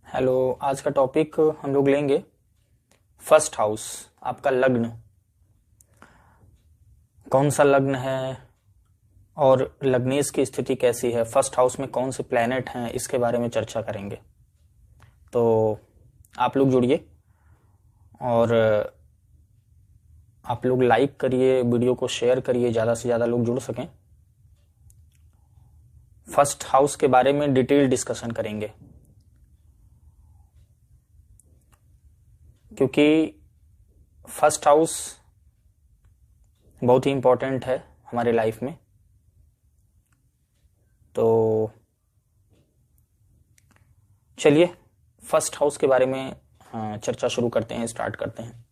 Hello. आज का topic हम लोग लेंगे फर्स्ट हाउस। आपका लग्न कौन सा लग्न है और लग्नेश की स्थिति कैसी है, फर्स्ट हाउस में कौन से प्लैनेट हैं, इसके बारे में चर्चा करेंगे। तो आप लोग जुड़िए और आप लोग लाइक करिए, वीडियो को शेयर करिए, ज़्यादा से ज़्यादा लोग जुड़ सकें। फर्स्ट हाउस के बारे में डिटेल डिस्कशन करेंगे क्योंकि फर्स्ट हाउस बहुत ही इंपॉर्टेंट है हमारे लाइफ में। तो चलिए फर्स्ट हाउस के बारे में चर्चा शुरू करते हैं, स्टार्ट करते हैं।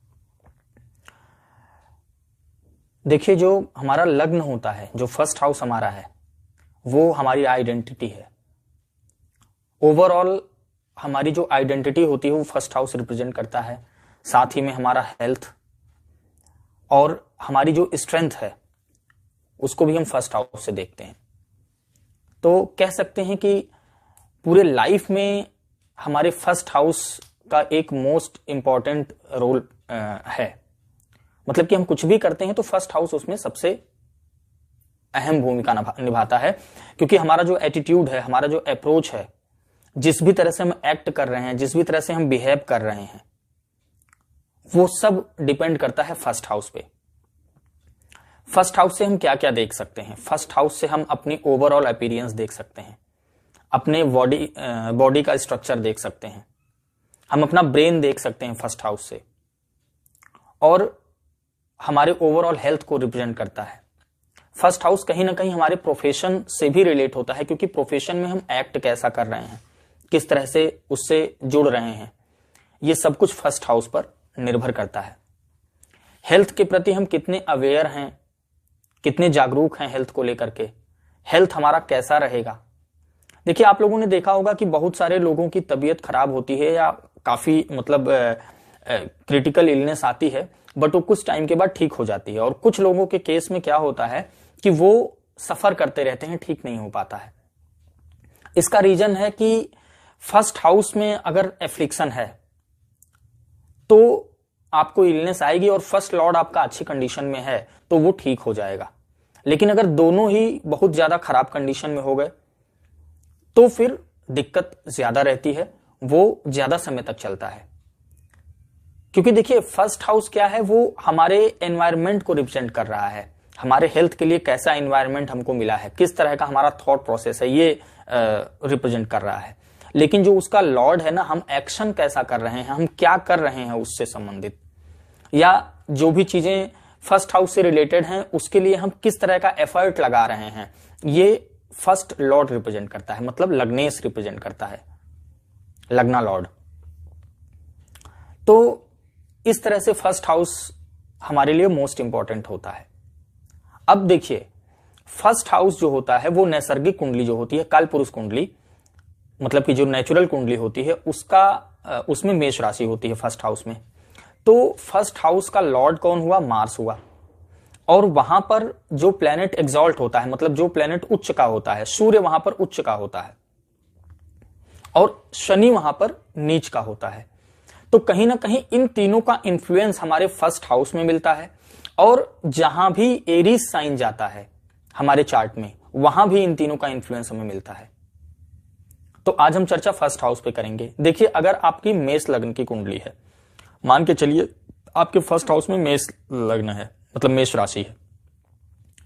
देखिए, जो हमारा लग्न होता है, जो फर्स्ट हाउस हमारा है, वो हमारी आइडेंटिटी है। ओवरऑल हमारी जो आइडेंटिटी होती है वो फर्स्ट हाउस रिप्रेजेंट करता है। साथ ही में हमारा हेल्थ और हमारी जो स्ट्रेंथ है उसको भी हम फर्स्ट हाउस से देखते हैं। तो कह सकते हैं कि पूरे लाइफ में हमारे फर्स्ट हाउस का एक मोस्ट इंपॉर्टेंट रोल है। मतलब कि हम कुछ भी करते हैं तो फर्स्ट हाउस उसमें सबसे अहम भूमिका निभाता है, क्योंकि हमारा जो एटीट्यूड है, हमारा जो अप्रोच है, जिस भी तरह से हम एक्ट कर रहे हैं, जिस भी तरह से हम बिहेव कर रहे हैं, वो सब डिपेंड करता है फर्स्ट हाउस पे। फर्स्ट हाउस से हम क्या क्या देख सकते हैं? फर्स्ट हाउस से हम अपनी ओवरऑल अपीयरेंस देख सकते हैं, अपने बॉडी का स्ट्रक्चर देख सकते हैं, हम अपना ब्रेन देख सकते हैं फर्स्ट हाउस से, और हमारे ओवरऑल हेल्थ को रिप्रेजेंट करता है। फर्स्ट हाउस कहीं ना कहीं हमारे प्रोफेशन से भी रिलेट होता है, क्योंकि प्रोफेशन में हम एक्ट कैसा कर रहे हैं, किस तरह से उससे जुड़ रहे हैं, ये सब कुछ फर्स्ट हाउस पर निर्भर करता है। हेल्थ के प्रति हम कितने अवेयर हैं, कितने जागरूक हैं हेल्थ को लेकर के, हेल्थ हमारा कैसा रहेगा। देखिए, आप लोगों ने देखा होगा कि बहुत सारे लोगों की तबीयत खराब होती है या काफी क्रिटिकल इलनेस आती है, बट वो कुछ टाइम के बाद ठीक हो जाती है। और कुछ लोगों के केस में क्या होता है कि वो सफर करते रहते हैं, ठीक नहीं हो पाता है। इसका रीजन है कि फर्स्ट हाउस में अगर एफ्लिक्शन है तो आपको इलनेस आएगी, और फर्स्ट लॉर्ड आपका अच्छी कंडीशन में है तो वो ठीक हो जाएगा। लेकिन अगर दोनों ही बहुत ज्यादा खराब कंडीशन में हो गए तो फिर दिक्कत ज्यादा रहती है, वो ज्यादा समय तक चलता है। क्योंकि देखिए, फर्स्ट हाउस क्या है, वो हमारे एनवायरनमेंट को रिप्रेजेंट कर रहा है। हमारे हेल्थ के लिए कैसा एनवायरनमेंट हमको मिला है, किस तरह का हमारा थॉट प्रोसेस है, ये रिप्रेजेंट कर रहा है। लेकिन जो उसका लॉर्ड है ना, हम एक्शन कैसा कर रहे हैं, हम क्या कर रहे हैं उससे संबंधित, या जो भी चीजें फर्स्ट हाउस से रिलेटेड हैं उसके लिए हम किस तरह का एफर्ट लगा रहे हैं, ये फर्स्ट लॉर्ड रिप्रेजेंट करता है। मतलब लग्नेश रिप्रेजेंट करता है, लग्ना लॉर्ड। तो इस तरह से फर्स्ट हाउस हमारे लिए मोस्ट इंपॉर्टेंट होता है। अब देखिए, फर्स्ट हाउस जो होता है वो नैसर्गिक कुंडली जो होती है, काल पुरुष कुंडली, मतलब कि जो नेचुरल कुंडली होती है उसमें मेष राशि होती है फर्स्ट हाउस में। तो फर्स्ट हाउस का लॉर्ड कौन हुआ? मार्स हुआ। और वहां पर जो प्लेनेट एग्जॉल्ट होता है, मतलब जो प्लेनेट उच्च का होता है, सूर्य वहां पर उच्च का होता है और शनि वहां पर नीच का होता है। तो कहीं ना कहीं इन तीनों का इंफ्लुएंस हमारे फर्स्ट हाउस में मिलता है, और जहां भी एरीज साइन जाता है हमारे चार्ट में, वहां भी इन तीनों का इंफ्लुएंस हमें मिलता है। तो आज हम चर्चा फर्स्ट हाउस पे करेंगे। देखिए, अगर आपकी मेष लग्न की कुंडली है, मान के चलिए आपके फर्स्ट हाउस में मेष लग्न है, मतलब मेष राशि है,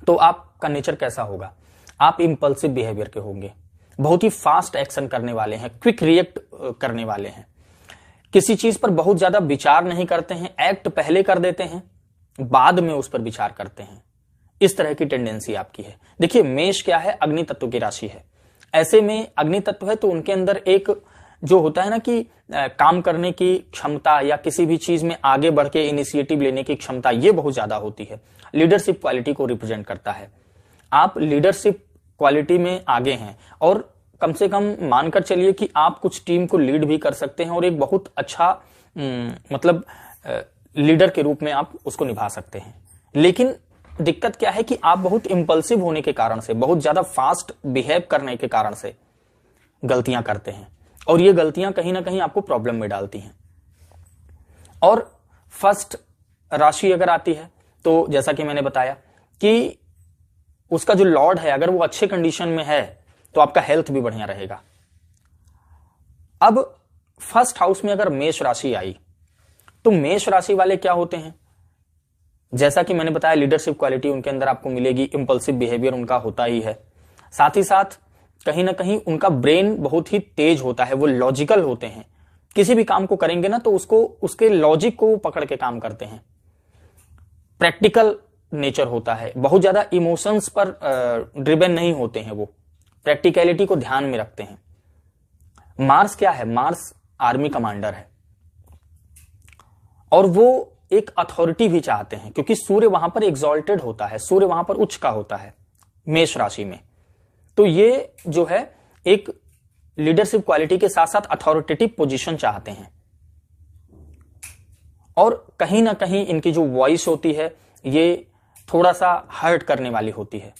तो आपका नेचर कैसा होगा? आप इंपल्सिव बिहेवियर के होंगे, बहुत ही फास्ट एक्शन करने वाले हैं, क्विक रिएक्ट करने वाले हैं, किसी चीज पर बहुत ज्यादा विचार नहीं करते हैं, एक्ट पहले कर देते हैं, बाद में उस पर विचार करते हैं। इस तरह की टेंडेंसी आपकी है। देखिए, मेष क्या है? अग्नि तत्व की राशि है। ऐसे में अग्नि तत्व है तो उनके अंदर एक जो होता है ना कि काम करने की क्षमता या किसी भी चीज में आगे बढ़ के इनिशिएटिव लेने की क्षमता, ये बहुत ज्यादा होती है। लीडरशिप क्वालिटी को रिप्रेजेंट करता है। आप लीडरशिप क्वालिटी में आगे हैं, और कम से कम मानकर चलिए कि आप कुछ टीम को लीड भी कर सकते हैं, और एक बहुत अच्छा लीडर के रूप में आप उसको निभा सकते हैं। लेकिन दिक्कत क्या है कि आप बहुत इंपल्सिव होने के कारण से, बहुत ज्यादा फास्ट बिहेव करने के कारण से गलतियां करते हैं। और ये गलतियां कहीं ना कहीं आपको प्रॉब्लम में डालती हैं। और फर्स्ट राशि अगर आती है तो जैसा कि मैंने बताया कि उसका जो लॉर्ड है अगर वो अच्छे कंडीशन में है तो आपका हेल्थ भी बढ़िया रहेगा। अब फर्स्ट हाउस में अगर मेष राशि आई तो मेष राशि वाले क्या होते हैं, जैसा कि मैंने बताया लीडरशिप क्वालिटी उनके अंदर आपको मिलेगी, इंपल्सिव बिहेवियर उनका होता ही है, साथ ही साथ कहीं ना कहीं उनका ब्रेन बहुत ही तेज होता है, वो लॉजिकल होते हैं, किसी भी काम को करेंगे ना तो उसको उसके लॉजिक को पकड़ के काम करते हैं, प्रैक्टिकल नेचर होता है, बहुत ज्यादा इमोशंस पर ड्रिवन नहीं होते हैं, वो प्रैक्टिकलिटी को ध्यान में रखते हैं। मार्स क्या है, मार्स आर्मी कमांडर है और वो एक अथॉरिटी भी चाहते हैं क्योंकि सूर्य वहां पर एग्जॉल्टेड होता है, सूर्य वहां पर उच्च का होता है मेष राशि में। तो ये जो है एक लीडरशिप क्वालिटी के साथ साथ अथॉरिटेटिव पोजीशन चाहते हैं और कहीं ना कहीं इनकी जो वॉइस होती है ये थोड़ा सा हर्ट करने वाली होती है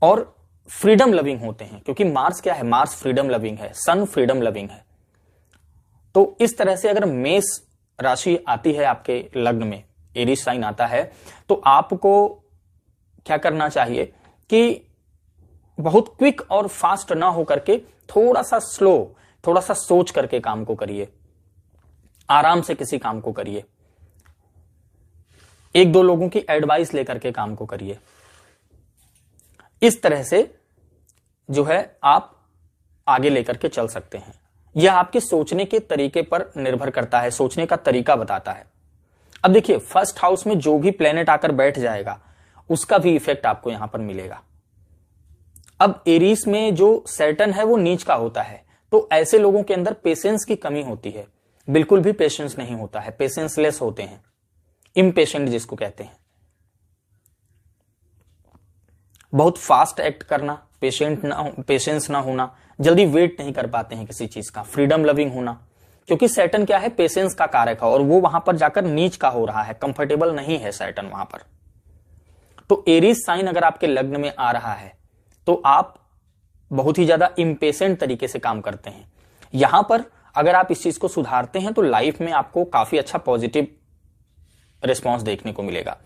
और फ्रीडम लविंग होते हैं क्योंकि मार्स क्या है, मार्स फ्रीडम लविंग है, सन फ्रीडम लविंग है। तो इस तरह से अगर मेष राशि आती है आपके लग्न में, एरीज साइन आता है, तो आपको क्या करना चाहिए कि बहुत क्विक और फास्ट ना हो करके थोड़ा सा स्लो, थोड़ा सा सोच करके काम को करिए, आराम से किसी काम को करिए, एक दो लोगों की एडवाइस लेकर के काम को करिए। इस तरह से जो है आप आगे लेकर के चल सकते हैं। यह आपके सोचने के तरीके पर निर्भर करता है, सोचने का तरीका बताता है। अब देखिए फर्स्ट हाउस में जो भी प्लेनेट आकर बैठ जाएगा उसका भी इफेक्ट आपको यहां पर मिलेगा। अब एरीज में जो सैटर्न है वो नीच का होता है, तो ऐसे लोगों के अंदर पेशेंस की कमी होती है, बिल्कुल भी पेशेंस नहीं होता है, पेशेंसलेस होते हैं, इम्पेशेंट जिसको कहते हैं, बहुत फास्ट एक्ट करना, पेशेंस ना होना, जल्दी वेट नहीं कर पाते हैं किसी चीज का, फ्रीडम लविंग होना, क्योंकि सैटर्न क्या है, पेशेंस का कारक है और वो वहां पर जाकर नीच का हो रहा है, कंफर्टेबल नहीं है सैटर्न वहां पर। तो एरीज साइन अगर आपके लग्न में आ रहा है तो आप बहुत ही ज्यादा इम्पेशेंट तरीके से काम करते हैं। यहां पर अगर आप इस चीज को सुधारते हैं तो लाइफ में आपको काफी अच्छा पॉजिटिव रिस्पॉन्स देखने को मिलेगा।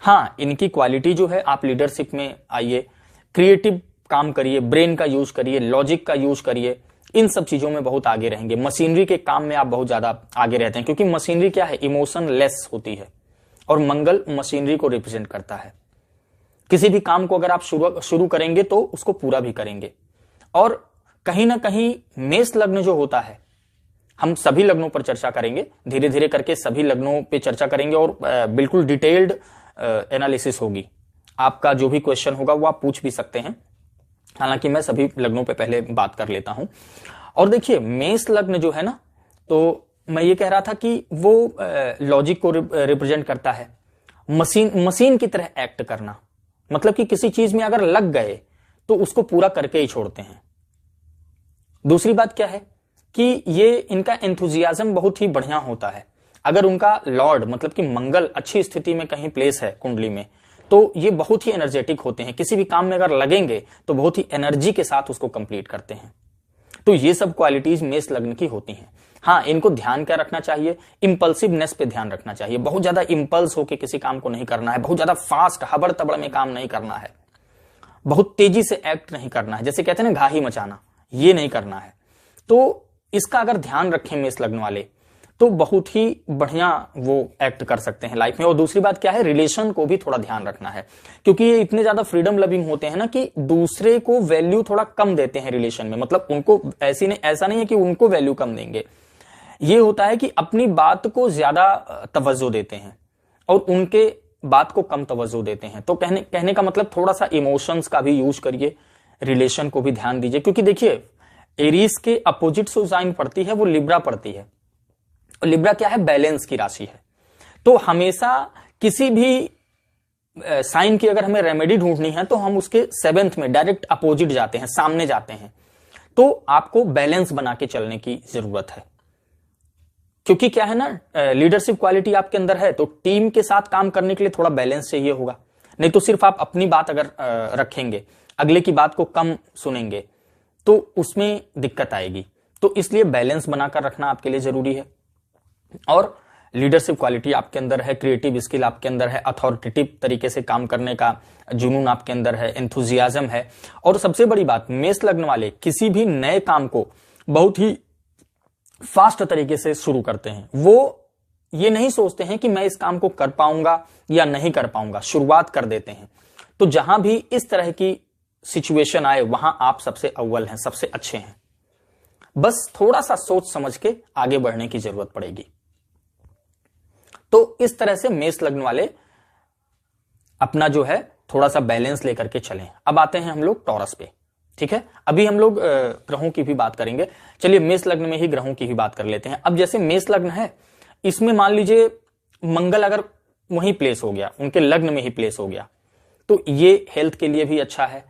हाँ, इनकी क्वालिटी जो है, आप लीडरशिप में आइए, क्रिएटिव काम करिए, ब्रेन का यूज करिए, लॉजिक का यूज करिए, इन सब चीजों में बहुत आगे रहेंगे। मशीनरी के काम में आप बहुत ज्यादा आगे रहते हैं क्योंकि मशीनरी क्या है, इमोशन लेस होती है और मंगल मशीनरी को रिप्रेजेंट करता है। किसी भी काम को अगर आप शुरू करेंगे तो उसको पूरा भी करेंगे। और कहीं ना कहीं मेष लग्न जो होता है, हम सभी लग्नों पर चर्चा करेंगे, धीरे धीरे करके सभी लग्नों पे चर्चा करेंगे और बिल्कुल डिटेल्ड एनालिसिस होगी। आपका जो भी क्वेश्चन होगा वो आप पूछ भी सकते हैं, हालांकि मैं सभी लग्नों पे पहले बात कर लेता हूं। और देखिए मेष लग्न जो है ना, तो मैं ये कह रहा था कि वो लॉजिक को रिप्रेजेंट करता है, मशीन की तरह एक्ट करना, मतलब कि किसी चीज में अगर लग गए तो उसको पूरा करके ही छोड़ते हैं। दूसरी बात क्या है कि ये इनका एंथुजियाज्म बहुत ही बढ़िया होता है। अगर उनका लॉर्ड मतलब कि मंगल अच्छी स्थिति में कहीं प्लेस है कुंडली में, तो ये बहुत ही एनर्जेटिक होते हैं, किसी भी काम में अगर लगेंगे तो बहुत ही एनर्जी के साथ उसको कंप्लीट करते हैं। तो ये सब क्वालिटीज मेष लग्न की होती हैं। हाँ, इनको ध्यान क्या रखना चाहिए, इंपल्सिवनेस पे ध्यान रखना चाहिए। बहुत ज्यादा इंपल्स होकर किसी काम को नहीं करना है, बहुत ज्यादा फास्ट हबड़ तबड़ में काम नहीं करना है, बहुत तेजी से एक्ट नहीं करना है, जैसे कहते हैं ना घाही मचाना, ये नहीं करना है। तो इसका अगर ध्यान रखें मेष लग्न वाले तो बहुत ही बढ़िया वो एक्ट कर सकते हैं लाइफ में। और दूसरी बात क्या है, रिलेशन को भी थोड़ा ध्यान रखना है, क्योंकि ये इतने ज्यादा फ्रीडम लविंग होते हैं ना कि दूसरे को वैल्यू थोड़ा कम देते हैं रिलेशन में। मतलब उनको ऐसा नहीं है कि उनको वैल्यू कम देंगे, ये होता है कि अपनी बात को ज्यादा तवज्जो देते हैं और उनके बात को कम तवज्जो देते हैं। तो कहने का मतलब थोड़ा सा इमोशंस का भी यूज करिए, रिलेशन को भी ध्यान दीजिए, क्योंकि देखिए एरीज के अपोजिट जो साइन पड़ती है वो लिब्रा पड़ती है। लिब्रा क्या है, बैलेंस की राशि है। तो हमेशा किसी भी साइन की अगर हमें रेमेडी ढूंढनी है तो हम उसके 7th में डायरेक्ट अपोजिट जाते हैं, सामने जाते हैं। तो आपको बैलेंस बना के चलने की जरूरत है, क्योंकि क्या है ना, लीडरशिप क्वालिटी आपके अंदर है तो टीम के साथ काम करने के लिए थोड़ा बैलेंस चाहिए होगा। नहीं तो सिर्फ आप अपनी बात अगर रखेंगे, अगले की बात को कम सुनेंगे, तो उसमें दिक्कत आएगी। तो इसलिए बैलेंस बनाकर रखना आपके लिए जरूरी है। और लीडरशिप क्वालिटी आपके अंदर है, क्रिएटिव स्किल आपके अंदर है, अथॉरिटेटिव तरीके से काम करने का जुनून आपके अंदर है, एंथुजियाज्म है। और सबसे बड़ी बात, मेष लग्न वाले किसी भी नए काम को बहुत ही फास्ट तरीके से शुरू करते हैं। वो ये नहीं सोचते हैं कि मैं इस काम को कर पाऊंगा या नहीं कर पाऊंगा, शुरुआत कर देते हैं। तो जहां भी इस तरह की सिचुएशन आए वहां आप सबसे अव्वल हैं, सबसे अच्छे हैं। बस थोड़ा सा सोच समझ के आगे बढ़ने की जरूरत पड़ेगी। तो इस तरह से मेष लग्न वाले अपना जो है थोड़ा सा बैलेंस लेकर के चलें। अब आते हैं हम लोग टॉरस पे, ठीक है। अभी हम लोग ग्रहों की भी बात करेंगे। चलिए मेष लग्न में ही ग्रहों की ही बात कर लेते हैं। अब जैसे मेष लग्न है, इसमें मान लीजिए मंगल अगर वहीं प्लेस हो गया, उनके लग्न में ही प्लेस हो गया, तो ये हेल्थ के लिए भी अच्छा है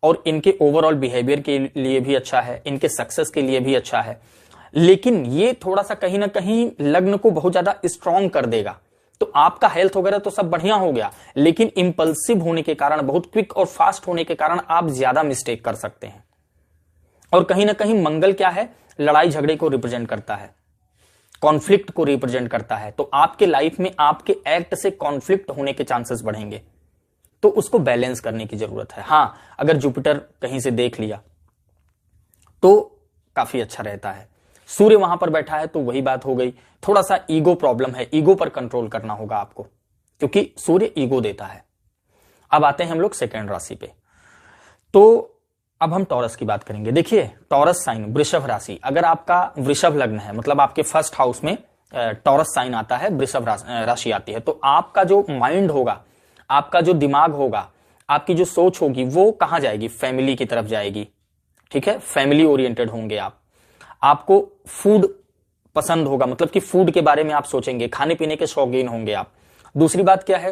और इनके ओवरऑल बिहेवियर के लिए भी अच्छा है, इनके सक्सेस के लिए भी अच्छा है। लेकिन ये थोड़ा सा कहीं ना कहीं लग्न को बहुत ज्यादा स्ट्रांग कर देगा। तो आपका हेल्थ वगैरह तो सब बढ़िया हो गया, लेकिन इंपल्सिव होने के कारण, बहुत क्विक और फास्ट होने के कारण आप ज्यादा मिस्टेक कर सकते हैं। और कहीं ना कहीं मंगल क्या है, लड़ाई झगड़े को रिप्रेजेंट करता है, कॉन्फ्लिक्ट को रिप्रेजेंट करता है। तो आपके लाइफ में आपके एक्ट से कॉन्फ्लिक्ट होने के चांसेस बढ़ेंगे। तो उसको बैलेंस करने की जरूरत है। हां, अगर जुपिटर कहीं से देख लिया तो काफी अच्छा रहता है। सूर्य वहां पर बैठा है तो वही बात हो गई, थोड़ा सा ईगो प्रॉब्लम है, ईगो पर कंट्रोल करना होगा आपको, क्योंकि सूर्य ईगो देता है। अब आते हैं हम लोग सेकंड राशि पे। तो अब हम टॉरस की बात करेंगे। देखिए टॉरस साइन, वृषभ राशि, अगर आपका वृषभ लग्न है, मतलब आपके फर्स्ट हाउस में टॉरस साइन आता है, वृषभ राशि आती है, तो आपका जो माइंड होगा, आपका जो दिमाग होगा, आपकी जो सोच होगी, वो कहां जाएगी, फैमिली की तरफ जाएगी। ठीक है, फैमिली ओरिएंटेड होंगे आप। आपको फूड पसंद होगा, मतलब कि फूड के बारे में आप सोचेंगे, खाने पीने के शौकीन होंगे आप। दूसरी बात क्या है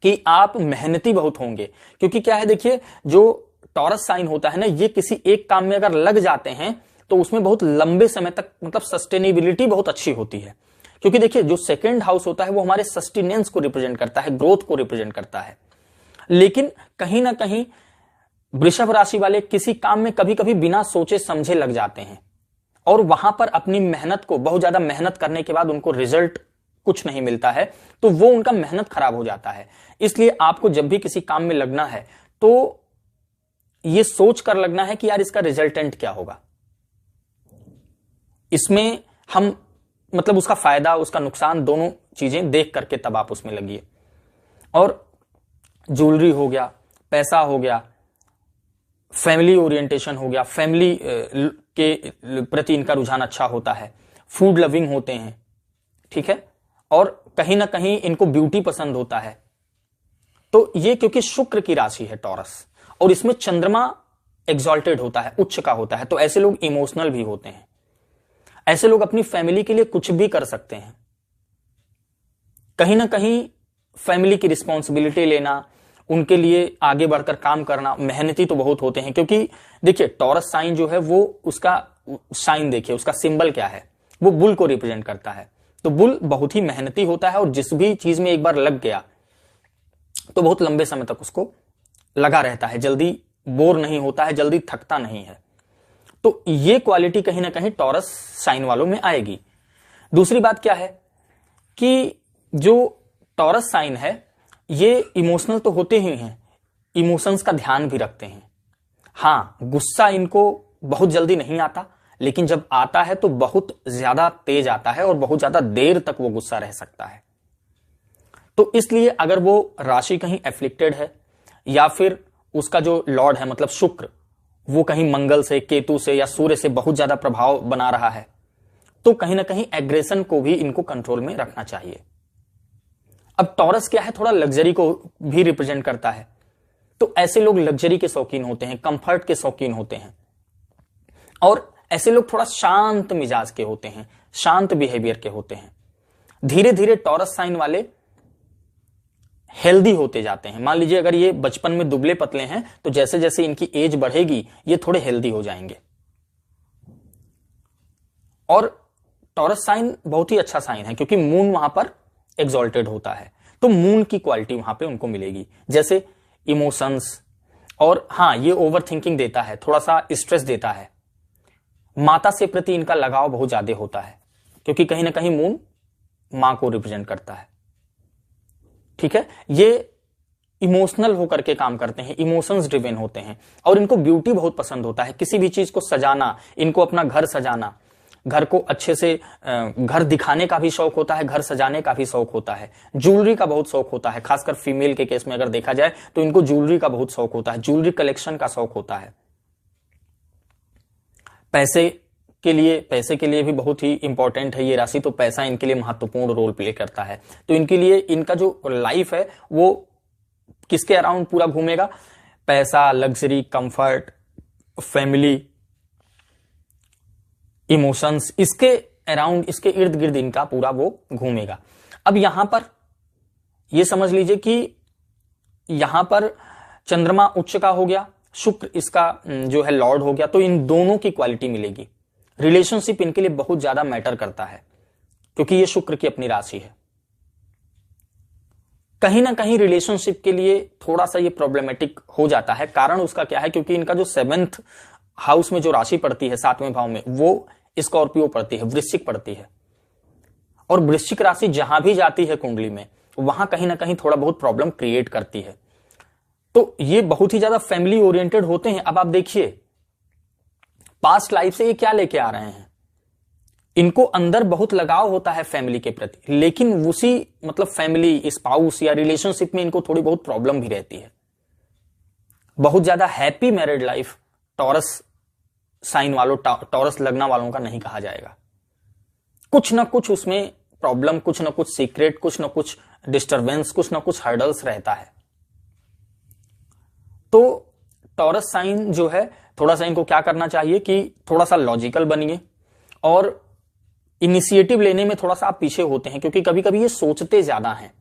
कि आप मेहनती बहुत होंगे, क्योंकि क्या है, देखिए जो टॉरस साइन होता है ना, ये किसी एक काम में अगर लग जाते हैं तो उसमें बहुत लंबे समय तक, मतलब सस्टेनेबिलिटी बहुत अच्छी होती है। क्योंकि देखिए जो सेकंड हाउस होता है वो हमारे सस्टेनेंस को रिप्रेजेंट करता है, ग्रोथ को रिप्रेजेंट करता है। लेकिन कहीं ना कहीं वृषभ राशि वाले किसी काम में कभी कभी बिना सोचे समझे लग जाते हैं और वहां पर अपनी मेहनत को, बहुत ज्यादा मेहनत करने के बाद उनको रिजल्ट कुछ नहीं मिलता है, तो वो उनका मेहनत खराब हो जाता है। इसलिए आपको जब भी किसी काम में लगना है तो ये सोच कर लगना है कि यार इसका रिजल्टेंट क्या होगा, इसमें हम, मतलब उसका फायदा उसका नुकसान दोनों चीजें देख करके तब आप उसमें लगिए। और ज्वेलरी हो गया, पैसा हो गया, फैमिली ओरिएंटेशन हो गया, फैमिली के प्रति इनका रुझान अच्छा होता है, फूड लविंग होते हैं, ठीक है, और कहीं ना कहीं इनको ब्यूटी पसंद होता है। तो ये क्योंकि शुक्र की राशि है टॉरस, और इसमें चंद्रमा एग्जॉल्टेड होता है, उच्च का होता है, तो ऐसे लोग इमोशनल भी होते हैं। ऐसे लोग अपनी फैमिली के लिए कुछ भी कर सकते हैं। कहीं ना कहीं फैमिली की रिस्पॉन्सिबिलिटी लेना, उनके लिए आगे बढ़कर काम करना, मेहनती तो बहुत होते हैं। क्योंकि देखिए टॉरस साइन जो है वो, उसका साइन देखिए, उसका सिंबल क्या है, वो बुल को रिप्रेजेंट करता है। तो बुल बहुत ही मेहनती होता है और जिस भी चीज में एक बार लग गया तो बहुत लंबे समय तक उसको लगा रहता है, जल्दी बोर नहीं होता है, जल्दी थकता नहीं है। तो ये क्वालिटी कहीं ना कहीं टॉरस साइन वालों में आएगी। दूसरी बात क्या है कि जो टॉरस साइन है ये इमोशनल तो होते ही हैं, इमोशंस का ध्यान भी रखते हैं। हां, गुस्सा इनको बहुत जल्दी नहीं आता, लेकिन जब आता है तो बहुत ज्यादा तेज आता है और बहुत ज्यादा देर तक वो गुस्सा रह सकता है। तो इसलिए अगर वो राशि कहीं एफ्लिक्टेड है या फिर उसका जो लॉर्ड है, मतलब शुक्र, वो कहीं मंगल से, केतु से या सूर्य से बहुत ज्यादा प्रभाव बना रहा है, तो कहीं ना कहीं एग्रेशन को भी इनको कंट्रोल में रखना चाहिए। अब टॉरस क्या है, थोड़ा लग्जरी को भी रिप्रेजेंट करता है। तो ऐसे लोग लग्जरी के शौकीन होते हैं, कंफर्ट के शौकीन होते हैं, और ऐसे लोग थोड़ा शांत मिजाज के होते हैं, शांत बिहेवियर के होते हैं। धीरे धीरे टॉरस साइन वाले हेल्दी होते जाते हैं। मान लीजिए अगर ये बचपन में दुबले पतले हैं तो जैसे जैसे इनकी एज बढ़ेगी ये थोड़े हेल्दी हो जाएंगे। और टॉरस साइन बहुत ही अच्छा साइन है क्योंकि मून वहां पर एग्जॉल्टेड होता है, तो मून की क्वालिटी वहां पे उनको मिलेगी, जैसे इमोशंस, और हाँ, ये ओवर थिंकिंग देता है, थोड़ा सा स्ट्रेस देता है। माता से प्रति इनका लगाव बहुत ज्यादा होता है, क्योंकि कहीं ना कहीं मून मां को रिप्रेजेंट करता है। ठीक है, ये इमोशनल होकर के काम करते हैं, इमोशंस ड्रिवन होते हैं, और इनको ब्यूटी बहुत पसंद होता है। किसी भी चीज को सजाना, इनको अपना घर सजाना, घर को अच्छे से घर दिखाने का भी शौक होता है, घर सजाने का भी शौक होता है, ज्वेलरी का बहुत शौक होता है। खासकर फीमेल के केस में अगर देखा जाए तो इनको ज्वेलरी का बहुत शौक होता है, ज्वेलरी कलेक्शन का शौक होता है। पैसे के लिए भी बहुत ही इंपॉर्टेंट है ये राशि, तो पैसा इनके लिए महत्वपूर्ण रोल प्ले करता है। तो इनके लिए इनका जो लाइफ है वो किसके अराउंड पूरा घूमेगा? पैसा, लग्जरी, कंफर्ट, फैमिली, इमोशंस, इसके अराउंड, इसके इर्द गिर्द इनका पूरा वो घूमेगा। अब यहां पर ये समझ लीजिए कि यहां पर चंद्रमा उच्च का हो गया, शुक्र इसका जो है लॉर्ड हो गया, तो इन दोनों की क्वालिटी मिलेगी। रिलेशनशिप इनके लिए बहुत ज्यादा मैटर करता है, क्योंकि ये शुक्र की अपनी राशि है। कहीं ना कहीं रिलेशनशिप के लिए थोड़ा सा ये प्रॉब्लमेटिक हो जाता है। कारण उसका क्या है? क्योंकि इनका जो 7th हाउस में जो राशि पड़ती है, 7वें भाव में, वो स्कॉर्पियो पड़ती है, वृश्चिक पड़ती है। और वृश्चिक राशि जहां भी जाती है कुंडली में, वहां कहीं ना कहीं थोड़ा बहुत प्रॉब्लम क्रिएट करती है। तो ये बहुत ही ज्यादा फैमिली ओरिएंटेड होते हैं। अब आप देखिए पास्ट लाइफ से ये क्या लेके आ रहे हैं, इनको अंदर बहुत लगाव होता है फैमिली के प्रति, लेकिन उसी मतलब फैमिली, स्पाउस या रिलेशनशिप में इनको थोड़ी बहुत प्रॉब्लम भी रहती है। बहुत ज्यादा happy married life Taurus sign वालों, टॉरस लगना वालों का नहीं कहा जाएगा। कुछ ना कुछ उसमें प्रॉब्लम, कुछ ना कुछ सीक्रेट, कुछ ना कुछ डिस्टरबेंस, कुछ ना कुछ हर्डल्स रहता है। तो टॉरस साइन जो है, थोड़ा सा इनको क्या करना चाहिए कि थोड़ा सा लॉजिकल बनिए, और इनिशिएटिव लेने में थोड़ा सा आप पीछे होते हैं, क्योंकि कभी कभी ये सोचते ज्यादा हैं।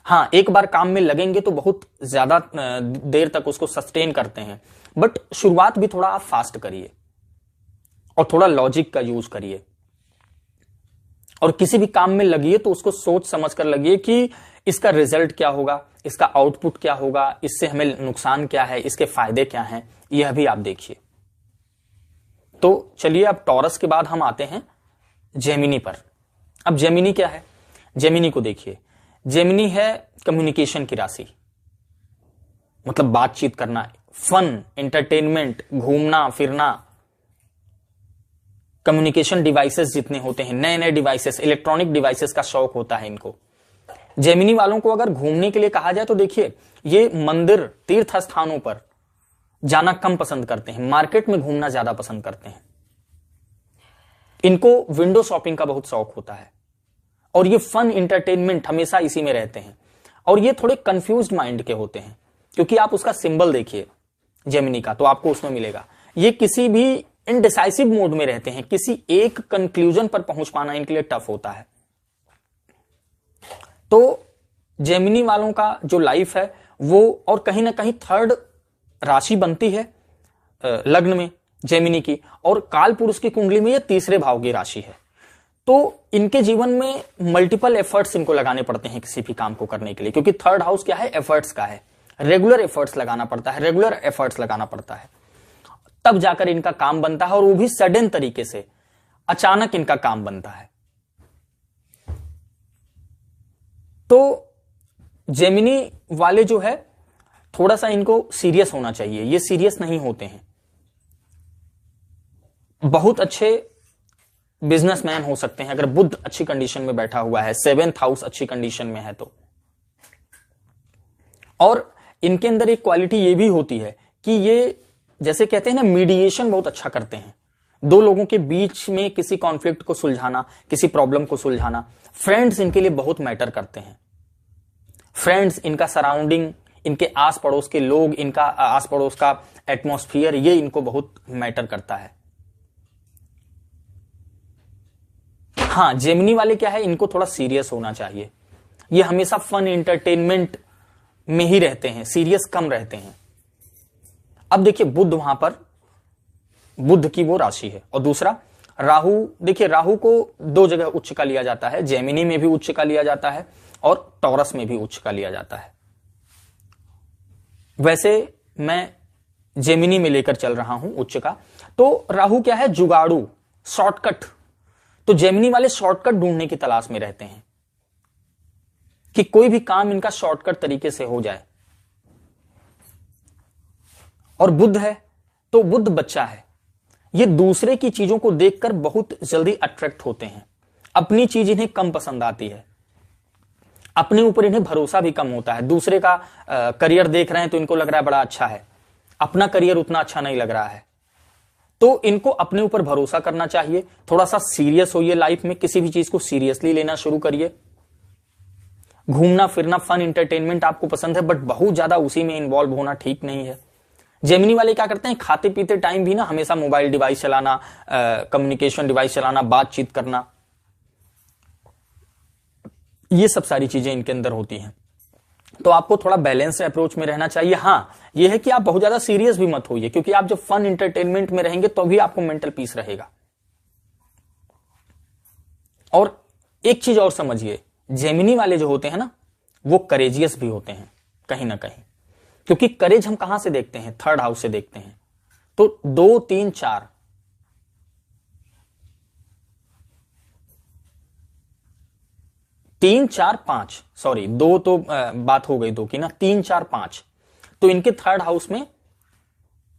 हाँ, एक बार काम में लगेंगे तो बहुत ज्यादा देर तक उसको सस्टेन करते हैं, बट शुरुआत भी थोड़ा आप फास्ट करिए और थोड़ा लॉजिक का यूज करिए, और किसी भी काम में लगिए तो उसको सोच समझ कर लगिए कि इसका रिजल्ट क्या होगा, इसका आउटपुट क्या होगा, इससे हमें नुकसान क्या है, इसके फायदे क्या हैं, यह भी आप देखिए। तो चलिए अब टॉरस के बाद हम आते हैं जेमिनी पर। अब जेमिनी क्या है? जेमिनी को देखिए, जेमिनी है कम्युनिकेशन की राशि, मतलब बातचीत करना, फन, एंटरटेनमेंट, घूमना फिरना, कम्युनिकेशन डिवाइसेस जितने होते हैं, नए नए डिवाइसेस, इलेक्ट्रॉनिक डिवाइसेस का शौक होता है इनको। जेमिनी वालों को अगर घूमने के लिए कहा जाए तो देखिए ये मंदिर, तीर्थ स्थानों पर जाना कम पसंद करते हैं, मार्केट में घूमना ज्यादा पसंद करते हैं। इनको विंडो शॉपिंग का बहुत शौक होता है, और ये फन एंटरटेनमेंट हमेशा इसी में रहते हैं। और ये थोड़े कंफ्यूज्ड माइंड के होते हैं, क्योंकि आप उसका सिंबल देखिए जेमिनी का, तो आपको उसमें मिलेगा। ये किसी भी इनडिसाइसिव मोड में रहते हैं, किसी एक कंक्लूजन पर पहुंच पाना इनके लिए टफ होता है। तो जेमिनी वालों का जो लाइफ है वो, और कहीं ना कहीं 3rd राशि बनती है लग्न में जेमिनी की, और काल पुरुष की कुंडली में ये 3रे भाव की राशि है। तो इनके जीवन में मल्टीपल एफर्ट्स इनको लगाने पड़ते हैं किसी भी काम को करने के लिए, क्योंकि 3rd हाउस क्या है? एफर्ट्स का है। रेगुलर एफर्ट्स लगाना पड़ता है, रेगुलर एफर्ट्स लगाना पड़ता है, तब जाकर इनका काम बनता है, और वो भी सडन तरीके से, अचानक इनका काम बनता है। तो जेमिनी वाले जो है थोड़ा सा इनको सीरियस होना चाहिए, ये सीरियस नहीं होते हैं। बहुत अच्छे बिजनेसमैन हो सकते हैं अगर बुध अच्छी कंडीशन में बैठा हुआ है, 7th हाउस अच्छी कंडीशन में है तो। और इनके अंदर एक क्वालिटी ये भी होती है कि ये, जैसे कहते हैं ना, मीडिएशन बहुत अच्छा करते हैं। दो लोगों के बीच में किसी कॉन्फ्लिक्ट को सुलझाना, किसी प्रॉब्लम को सुलझाना। फ्रेंड्स इनके लिए बहुत मैटर करते हैं। फ्रेंड्स, इनका सराउंडिंग, इनके आस पड़ोस के लोग, इनका आस पड़ोस का एटमॉस्फेयर, ये इनको बहुत मैटर करता है। हाँ, जेमिनी वाले क्या है, इनको थोड़ा सीरियस होना चाहिए। ये हमेशा फन एंटरटेनमेंट में ही रहते हैं, सीरियस कम रहते हैं। अब देखिए बुध, वहां पर बुध की वो राशि है, और दूसरा राहु। देखिए राहु को 2 जगह उच्च का लिया जाता है, जेमिनी में भी उच्च का लिया जाता है और टॉरस में भी उच्च का लिया जाता है। वैसे मैं जेमिनी में लेकर चल रहा हूं उच्च का। तो राहु क्या है? जुगाड़ू, शॉर्टकट। तो जेमिनी वाले शॉर्टकट ढूंढने की तलाश में रहते हैं कि कोई भी काम इनका शॉर्टकट तरीके से हो जाए। और बुध है, तो बुध बच्चा है, ये दूसरे की चीजों को देखकर बहुत जल्दी अट्रैक्ट होते हैं। अपनी चीज इन्हें कम पसंद आती है, अपने ऊपर इन्हें भरोसा भी कम होता है। दूसरे का करियर देख रहे हैं तो इनको लग रहा है बड़ा अच्छा है, अपना करियर उतना अच्छा नहीं लग रहा है। तो इनको अपने ऊपर भरोसा करना चाहिए। थोड़ा सा सीरियस होइए लाइफ में, किसी भी चीज को सीरियसली लेना शुरू करिए। घूमना फिरना, फन एंटरटेनमेंट आपको पसंद है, बट बहुत ज्यादा उसी में इन्वॉल्व होना ठीक नहीं है। जेमिनी वाले क्या करते हैं? खाते पीते टाइम भी ना हमेशा मोबाइल डिवाइस चलाना, कम्युनिकेशन डिवाइस चलाना, बातचीत करना, ये सब सारी चीजें इनके अंदर होती हैं। तो आपको थोड़ा बैलेंस अप्रोच में रहना चाहिए। हां, यह है कि आप बहुत ज्यादा सीरियस भी मत होइए, क्योंकि आप जब फन एंटरटेनमेंट में रहेंगे तो भी आपको मेंटल पीस रहेगा। और एक चीज और समझिए, जेमिनी वाले जो होते हैं ना, वो करेजियस भी होते हैं कहीं ना कहीं, क्योंकि करेज हम कहां से देखते हैं? थर्ड हाउस से देखते हैं। तो 2, 3, 4, 3, 4, 5, सॉरी 2 तो बात हो गई 2 की ना, 3, 4, 5, तो इनके थर्ड हाउस में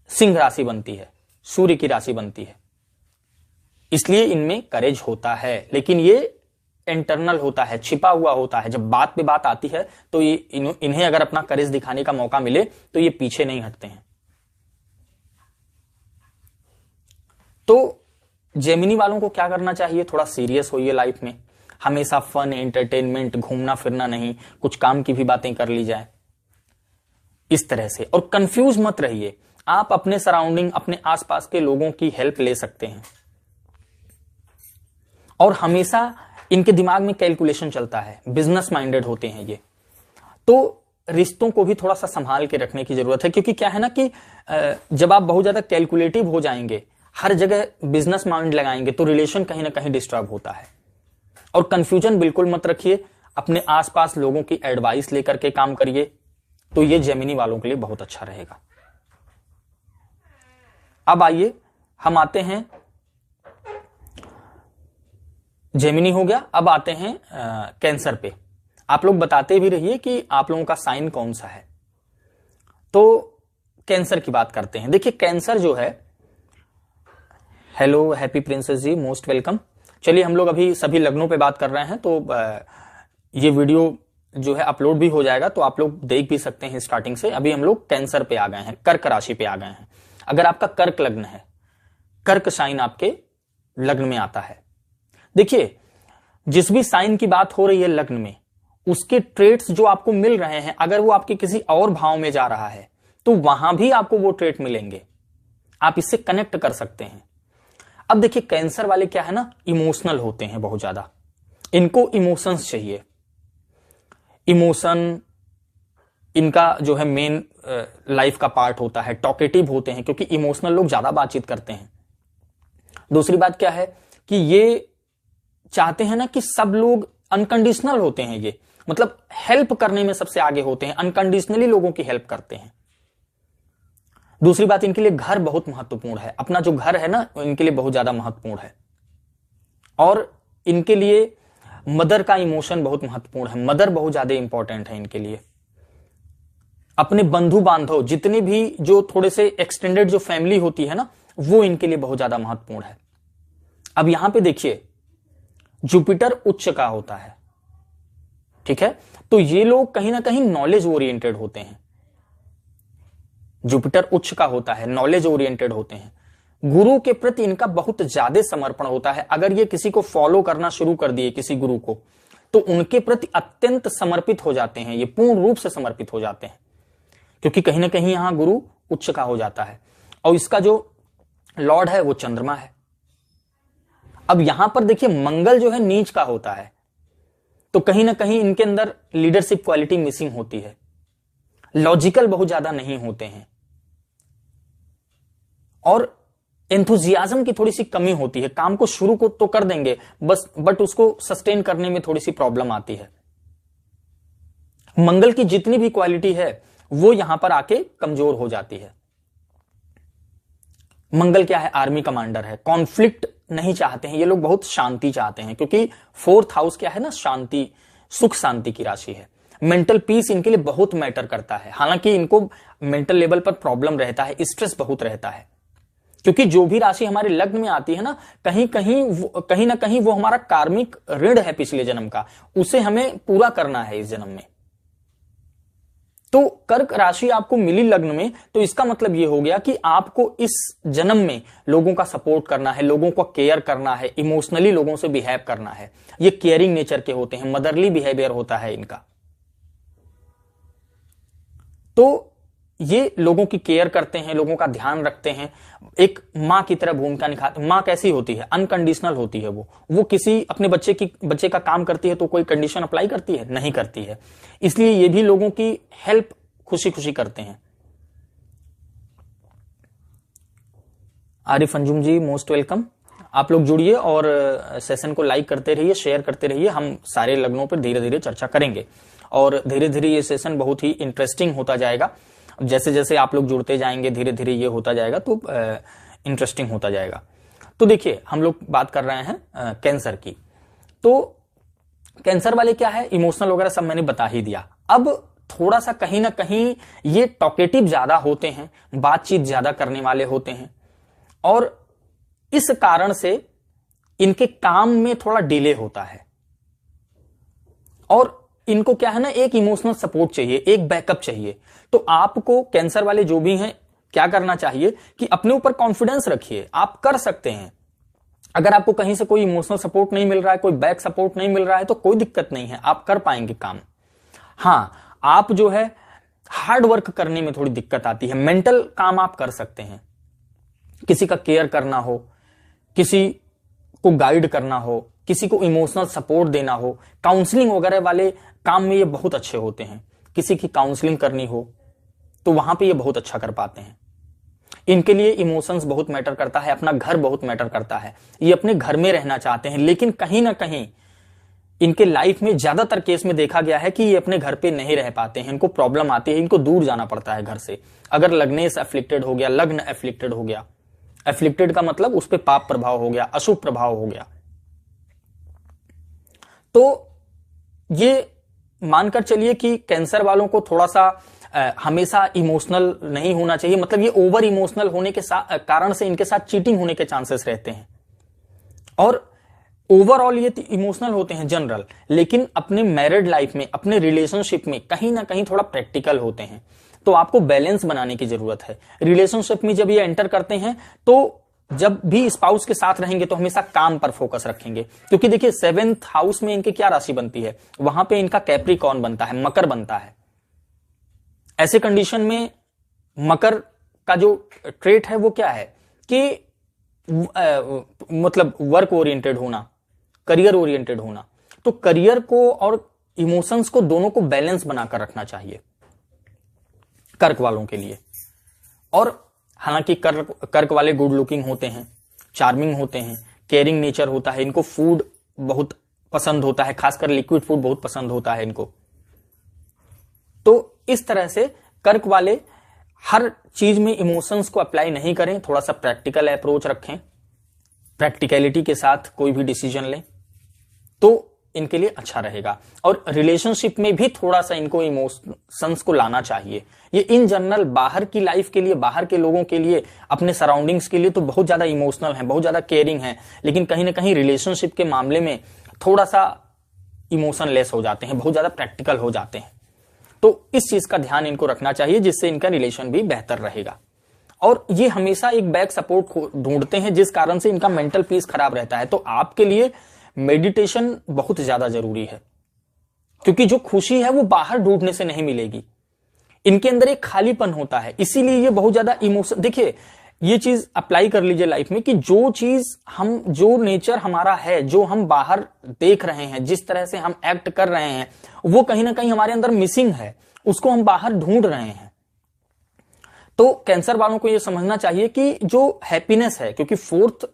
सिंह राशि बनती है, सूर्य की राशि बनती है, इसलिए इनमें करेज होता है। लेकिन ये इंटरनल होता है, छिपा हुआ होता है। जब बात पे बात आती है तो ये इन्हें अगर अपना करेज दिखाने का मौका मिले तो ये पीछे नहीं हटते हैं। तो जेमिनी वालों को क्या करना चाहिए? थोड़ा सीरियस होइए लाइफ में, हमेशा फन एंटरटेनमेंट, घूमना फिरना नहीं, कुछ काम की भी बातें कर ली जाए इस तरह से। और कंफ्यूज मत रहिए, आप अपने सराउंडिंग, अपने आसपास के लोगों की हेल्प ले सकते हैं। और हमेशा इनके दिमाग में कैलकुलेशन चलता है, बिजनेस माइंडेड होते हैं ये। तो रिश्तों को भी थोड़ा सा संभाल के रखने की जरूरत है, क्योंकि क्या है ना कि जब आप बहुत ज्यादा कैलकुलेटिव हो जाएंगे, हर जगह बिजनेस माइंड लगाएंगे, तो रिलेशन कहीं ना कहीं डिस्टर्ब होता है। और कंफ्यूजन बिल्कुल मत रखिए, अपने आसपास लोगों की एडवाइस लेकर के काम करिए, तो ये जेमिनी वालों के लिए बहुत अच्छा रहेगा। अब आइए हम आते हैं, जेमिनी हो गया, अब आते हैं कैंसर पे। आप लोग बताते भी रहिए कि आप लोगों का साइन कौन सा है। तो कैंसर की बात करते हैं। देखिए कैंसर जो है, हेलो हैप्पी प्रिंसेस जी, मोस्ट वेलकम। चलिए हम लोग अभी सभी लग्नों पे बात कर रहे हैं, तो ये वीडियो जो है अपलोड भी हो जाएगा, तो आप लोग देख भी सकते हैं स्टार्टिंग से। अभी हम लोग कैंसर पे आ गए हैं, कर्क राशि पे आ गए हैं। अगर आपका कर्क लग्न है, कर्क साइन आपके लग्न में आता है, देखिए जिस भी साइन की बात हो रही है लग्न में, उसके ट्रेट्स जो आपको मिल रहे हैं, अगर वो आपके किसी और भाव में जा रहा है तो वहां भी आपको वो ट्रेट मिलेंगे, आप इससे कनेक्ट कर सकते हैं। अब देखिए कैंसर वाले क्या है ना, इमोशनल होते हैं बहुत ज्यादा, इनको इमोशंस चाहिए। इमोशन इनका जो है मेन लाइफ का पार्ट होता है। टॉकेटिव होते हैं क्योंकि इमोशनल लोग ज्यादा बातचीत करते हैं। दूसरी बात क्या है कि ये चाहते हैं ना कि सब लोग अनकंडीशनल होते हैं, ये मतलब हेल्प करने में सबसे आगे होते हैं, अनकंडीशनली लोगों की हेल्प करते हैं। दूसरी बात, इनके लिए घर बहुत महत्वपूर्ण है। अपना जो घर है ना, इनके लिए बहुत ज्यादा महत्वपूर्ण है। और इनके लिए मदर का इमोशन बहुत महत्वपूर्ण है, मदर बहुत ज्यादा इंपॉर्टेंट है इनके लिए। अपने बंधु बांधव जितने भी जो थोड़े से एक्सटेंडेड जो फैमिली होती है ना, वो इनके लिए बहुत ज्यादा महत्वपूर्ण है। अब यहां पे देखिए जुपिटर उच्च का होता है, ठीक है, तो ये लोग कहीं ना कहीं नॉलेज ओरिएंटेड होते हैं। जुपिटर उच्च का होता है, नॉलेज ओरिएंटेड होते हैं। गुरु के प्रति इनका बहुत ज्यादा समर्पण होता है। अगर ये किसी को फॉलो करना शुरू कर दिए, किसी गुरु को, तो उनके प्रति अत्यंत समर्पित हो जाते हैं, ये पूर्ण रूप से समर्पित हो जाते हैं, क्योंकि कहीं ना कहीं यहां गुरु उच्च का हो जाता है और इसका जो लॉर्ड है वो चंद्रमा है। अब यहां पर देखिए मंगल जो है नीच का होता है, तो कहीं ना कहीं इनके अंदर लीडरशिप क्वालिटी मिसिंग होती है, लॉजिकल बहुत ज्यादा नहीं होते हैं और एंथुजियाज्म की थोड़ी सी कमी होती है। काम को शुरू को तो कर देंगे बस, बट उसको सस्टेन करने में थोड़ी सी प्रॉब्लम आती है। मंगल की जितनी भी क्वालिटी है वो यहां पर आके कमजोर हो जाती है। मंगल क्या है? आर्मी कमांडर है। कॉन्फ्लिक्ट नहीं चाहते हैं ये लोग, बहुत शांति चाहते हैं, क्योंकि फोर्थ हाउस क्या है ना, शांति, सुख शांति की राशि है। मेंटल पीस इनके लिए बहुत मैटर करता है। हालांकि इनको मेंटल लेवल पर प्रॉब्लम रहता है, स्ट्रेस बहुत रहता है, क्योंकि जो भी राशि हमारे लग्न में आती है ना, कहीं ना कहीं वो हमारा कार्मिक ऋण है पिछले जन्म का, उसे हमें पूरा करना है इस जन्म में। तो कर्क राशि आपको मिली लग्न में, तो इसका मतलब ये हो गया कि आपको इस जन्म में लोगों का सपोर्ट करना है, लोगों को केयर करना है, इमोशनली लोगों से बिहेव करना है। ये केयरिंग नेचर के होते हैं, मदरली बिहेवियर होता है इनका। तो ये लोगों की केयर करते हैं, लोगों का ध्यान रखते हैं, एक मां की तरह भूमिका निभाते। मां कैसी होती है? अनकंडीशनल होती है। वो किसी अपने बच्चे का काम करती है तो कोई कंडीशन अप्लाई करती है? नहीं करती है। इसलिए ये भी लोगों की हेल्प खुशी खुशी करते हैं। आरिफ अंजुम जी मोस्ट वेलकम। आप लोग जुड़िए और सेशन को लाइक करते रहिए, शेयर करते रहिए। हम सारे लग्नों पर धीरे धीरे चर्चा करेंगे और धीरे धीरे ये सेशन बहुत ही इंटरेस्टिंग होता जाएगा। जैसे जैसे आप लोग जुड़ते जाएंगे धीरे धीरे ये होता जाएगा, तो इंटरेस्टिंग होता जाएगा। तो देखिए, हम लोग बात कर रहे हैं कैंसर की। तो कैंसर वाले क्या है, इमोशनल वगैरह सब मैंने बता ही दिया। अब थोड़ा सा कहीं ना कहीं ये टॉकेटिव ज्यादा होते हैं, बातचीत ज्यादा करने वाले होते हैं, और इस कारण से इनके काम में थोड़ा डिले होता है। और इनको क्या है ना, एक इमोशनल सपोर्ट चाहिए, एक बैकअप चाहिए। तो आपको कैंसर वाले जो भी हैं क्या करना चाहिए कि अपने ऊपर कॉन्फिडेंस रखिए, आप कर सकते हैं। अगर आपको कहीं से कोई इमोशनल सपोर्ट नहीं मिल रहा है, कोई बैक सपोर्ट नहीं मिल रहा है, तो कोई दिक्कत नहीं है, आप कर पाएंगे काम। हां, आप जो है हार्ड वर्क करने में थोड़ी दिक्कत आती है। मेंटल काम आप कर सकते हैं, किसी का केयर करना हो, किसी को गाइड करना हो, किसी को इमोशनल सपोर्ट देना हो, काउंसलिंग वगैरह वाले काम में ये बहुत अच्छे होते हैं। किसी की काउंसलिंग करनी हो तो वहां पे ये बहुत अच्छा कर पाते हैं। इनके लिए इमोशंस बहुत मैटर करता है, अपना घर बहुत मैटर करता है। ये अपने घर में रहना चाहते हैं, लेकिन कहीं ना कहीं इनके लाइफ में ज्यादातर केस में देखा गया है कि ये अपने घर पे नहीं रह पाते हैं, इनको प्रॉब्लम आती है, इनको दूर जाना पड़ता है घर से। अगर लग्नेश एफ्लिक्टेड हो गया, लग्न एफ्लिक्टेड हो गया, एफ्लिक्टेड का मतलब उस पर पाप प्रभाव हो गया, अशुभ प्रभाव हो गया, तो ये मानकर चलिए कि कैंसर वालों को थोड़ा सा हमेशा इमोशनल नहीं होना चाहिए। मतलब ये ओवर इमोशनल होने के कारण से इनके साथ चीटिंग होने के चांसेस रहते हैं। और ओवरऑल ये इमोशनल होते हैं जनरल, लेकिन अपने मैरिड लाइफ में, अपने रिलेशनशिप में कहीं ना कहीं थोड़ा प्रैक्टिकल होते हैं। तो आपको बैलेंस बनाने की जरूरत है। रिलेशनशिप में जब ये एंटर करते हैं तो जब भी स्पाउस के साथ रहेंगे तो हमेशा काम पर फोकस रखेंगे, क्योंकि देखिए 7th हाउस में इनके क्या राशि बनती है, वहां पे इनका कैप्रिकॉर्न बनता है, मकर बनता है। ऐसे कंडीशन में मकर का जो ट्रेट है वो क्या है कि मतलब वर्क ओरिएंटेड होना, करियर ओरिएंटेड होना। तो करियर को और इमोशंस को दोनों को बैलेंस बनाकर रखना चाहिए कर्क वालों के लिए। और हालांकि कर्क वाले गुड लुकिंग होते हैं, चार्मिंग होते हैं, केयरिंग नेचर होता है, इनको फूड बहुत पसंद होता है, खासकर लिक्विड फूड बहुत पसंद होता है इनको। तो इस तरह से कर्क वाले हर चीज में इमोशंस को अप्लाई नहीं करें, थोड़ा सा प्रैक्टिकल अप्रोच रखें, प्रैक्टिकलिटी के साथ कोई भी डिसीजन लें तो इनके लिए अच्छा रहेगा। और रिलेशनशिप में भी थोड़ा सा इनको इमोशंस को लाना चाहिए। ये इन जनरल बाहर की लाइफ के लिए, बाहर के लोगों के लिए, अपने सराउंडिंग्स के लिए तो बहुत ज्यादा इमोशनल हैं, बहुत ज्यादा केयरिंग हैं, लेकिन कहीं ना कहीं रिलेशनशिप के मामले में थोड़ा सा इमोशन लेस हो जाते हैं, बहुत ज्यादा प्रैक्टिकल हो जाते हैं। तो इस चीज का ध्यान इनको रखना चाहिए, जिससे इनका रिलेशन भी बेहतर रहेगा। और ये हमेशा एक बैक सपोर्ट ढूंढते हैं, जिस कारण से इनका मेंटल पीस खराब रहता है। तो आपके लिए मेडिटेशन बहुत ज्यादा जरूरी है, क्योंकि जो खुशी है वो बाहर ढूंढने से नहीं मिलेगी। इनके अंदर एक खालीपन होता है, इसीलिए ये बहुत ज्यादा इमोशन, देखिए ये चीज अप्लाई कर लीजिए लाइफ में कि जो चीज हम, जो नेचर हमारा है, जो हम बाहर देख रहे हैं, जिस तरह से हम एक्ट कर रहे हैं, वो कहीं ना कहीं हमारे अंदर मिसिंग है, उसको हम बाहर ढूंढ रहे हैं। तो कैंसर वालों को यह समझना चाहिए कि जो हैप्पीनेस है, क्योंकि 4th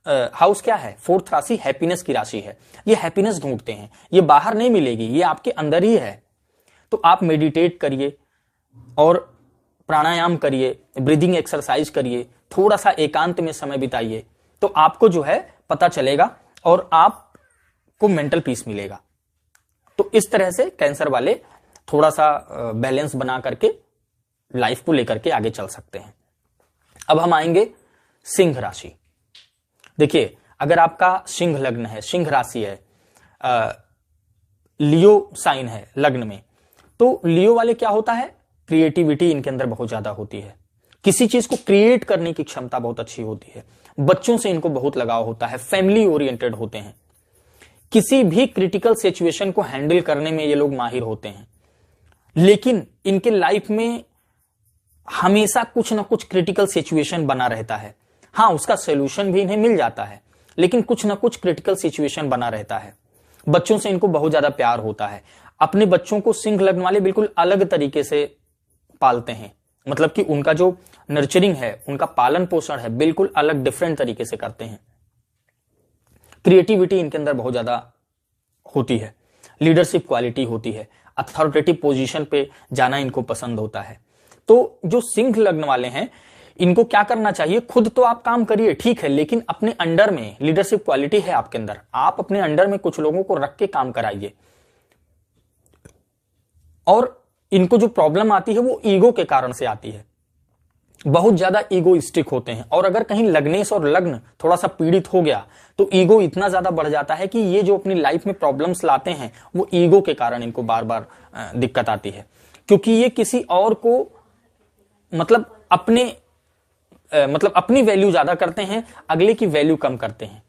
हाउस क्या है, 4th राशि हैप्पीनेस की राशि है, ये हैप्पीनेस ढूंढते हैं, ये बाहर नहीं मिलेगी, ये आपके अंदर ही है। तो आप मेडिटेट करिए, और प्राणायाम करिए, ब्रीदिंग एक्सरसाइज करिए, थोड़ा सा एकांत में समय बिताइए, तो आपको जो है पता चलेगा और आपको मेंटल पीस मिलेगा। तो इस तरह से कैंसर वाले थोड़ा सा बैलेंस बना करके लाइफ को लेकर के आगे चल सकते हैं। अब हम आएंगे सिंह राशि। देखिए, अगर आपका सिंह लग्न है, सिंह राशि है, लियो साइन है लग्न में, तो लियो वाले क्या होता है, क्रिएटिविटी इनके अंदर बहुत ज्यादा होती है, किसी चीज को क्रिएट करने की क्षमता बहुत अच्छी होती है, बच्चों से इनको बहुत लगाव होता है, फैमिली ओरिएंटेड होते हैं, किसी भी क्रिटिकल सिचुएशन को हैंडल करने में ये लोग माहिर होते हैं। लेकिन इनके लाइफ में हमेशा कुछ ना कुछ क्रिटिकल सिचुएशन बना रहता है। हाँ, उसका सोल्यूशन भी इन्हें मिल जाता है, लेकिन कुछ ना कुछ क्रिटिकल सिचुएशन बना रहता है। बच्चों से इनको बहुत ज्यादा प्यार होता है। अपने बच्चों को सिंह लग्न वाले बिल्कुल अलग तरीके से पालते हैं, मतलब कि उनका जो नर्चरिंग है, उनका पालन पोषण है, बिल्कुल अलग डिफरेंट तरीके से करते हैं। क्रिएटिविटी इनके अंदर बहुत ज्यादा होती है, लीडरशिप क्वालिटी होती है, अथॉरिटेटिव पोजीशन पे जाना इनको पसंद होता है। तो जो सिंह लग्न वाले हैं, इनको क्या करना चाहिए, खुद तो आप काम करिए ठीक है, लेकिन अपने अंडर में लीडरशिप क्वालिटी है आपके अंदर, आप अपने अंडर में कुछ लोगों को रख के काम कराइए। और इनको जो प्रॉब्लम आती है वो ईगो के कारण से आती है, बहुत ज्यादा ईगोइस्टिक होते हैं। और अगर कहीं लग्नेश और लग्न थोड़ा सा पीड़ित हो गया तो ईगो इतना ज्यादा बढ़ जाता है कि ये जो अपनी लाइफ में प्रॉब्लम्स लाते हैं वो ईगो के कारण इनको बार बार दिक्कत आती है, क्योंकि ये किसी और को मतलब अपनी वैल्यू ज्यादा करते हैं, अगले की वैल्यू कम करते हैं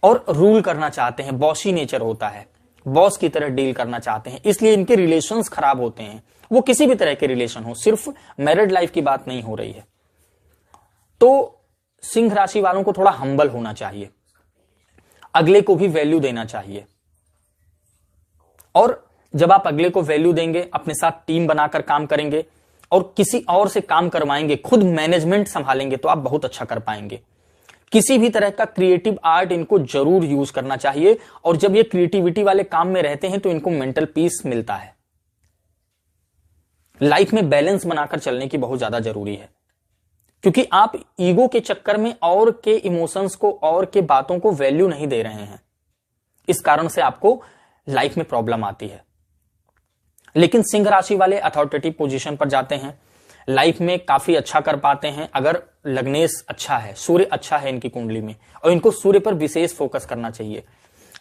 और रूल करना चाहते हैं, बॉसी नेचर होता है, बॉस की तरह डील करना चाहते हैं, इसलिए इनके रिलेशंस खराब होते हैं। वो किसी भी तरह के रिलेशन हो, सिर्फ मैरिड लाइफ की बात नहीं हो रही है। तो सिंह राशि वालों को थोड़ा हम्बल होना चाहिए, अगले को भी वैल्यू देना चाहिए। और जब आप अगले को वैल्यू देंगे, अपने साथ टीम बनाकर काम करेंगे और किसी और से काम करवाएंगे, खुद मैनेजमेंट संभालेंगे, तो आप बहुत अच्छा कर पाएंगे। किसी भी तरह का क्रिएटिव आर्ट इनको जरूर यूज करना चाहिए। और जब ये क्रिएटिविटी वाले काम में रहते हैं तो इनको मेंटल पीस मिलता है। लाइफ में बैलेंस बनाकर चलने की बहुत ज्यादा जरूरी है, क्योंकि आप ईगो के चक्कर में और के इमोशंस को, और के बातों को वैल्यू नहीं दे रहे हैं। इस कारण से आपको लाइफ में प्रॉब्लम आती है। लेकिन सिंह राशि वाले अथॉरिटेटिव पोजीशन पर जाते हैं, लाइफ में काफी अच्छा कर पाते हैं अगर लग्नेश अच्छा है, सूर्य अच्छा है इनकी कुंडली में, और इनको सूर्य पर विशेष फोकस करना चाहिए।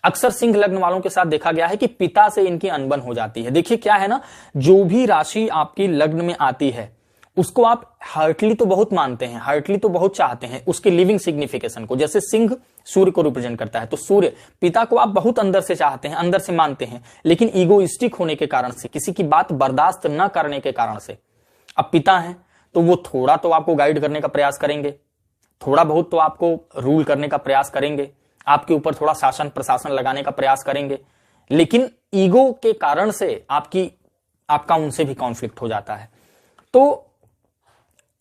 अक्सर सिंह लग्न वालों के साथ देखा गया है कि पिता से इनकी अनबन हो जाती है। देखिए क्या है ना, जो भी राशि आपकी लग्न में आती है उसको आप हार्टली तो बहुत मानते हैं, हार्टली तो बहुत चाहते हैं उसके लिविंग सिग्निफिकेशन को। जैसे सिंह सूर्य को रिप्रेजेंट करता है, तो सूर्य पिता को आप बहुत अंदर से चाहते हैं, अंदर से मानते हैं, लेकिन ईगोइस्टिक होने के कारण से, किसी की बात बर्दाश्त न करने के कारण से, अब पिता हैं तो वो थोड़ा तो आपको गाइड करने का प्रयास करेंगे, थोड़ा बहुत तो आपको रूल करने का प्रयास करेंगे, आपके ऊपर थोड़ा शासन प्रशासन लगाने का प्रयास करेंगे, लेकिन ईगो के कारण से आपका उनसे भी कॉन्फ्लिक्ट हो जाता है। तो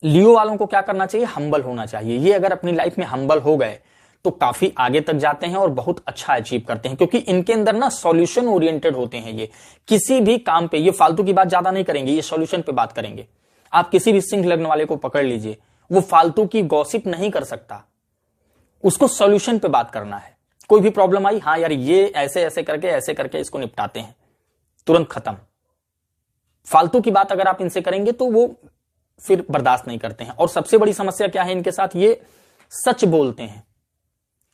लियो वालों को क्या करना चाहिए, हम्बल होना चाहिए। ये अगर अपनी लाइफ में हम्बल हो गए तो काफी आगे तक जाते हैं और बहुत अच्छा अचीव करते हैं, क्योंकि इनके अंदर ना सॉल्यूशन ओरिएंटेड होते हैं। ये किसी भी काम पे, ये फालतू की बात ज्यादा नहीं करेंगे, ये सॉल्यूशन पे बात करेंगे। आप किसी भी सिंह लग्न वाले को पकड़ लीजिए, वो फालतू की गॉसिप नहीं कर सकता, उसको सॉल्यूशन पे बात करना है। कोई भी प्रॉब्लम आई, हाँ यार ये ऐसे ऐसे करके इसको निपटाते हैं, तुरंत खत्म। फालतू की बात अगर आप इनसे करेंगे तो वो फिर बर्दाश्त नहीं करते हैं। और सबसे बड़ी समस्या क्या है इनके साथ, ये सच बोलते हैं।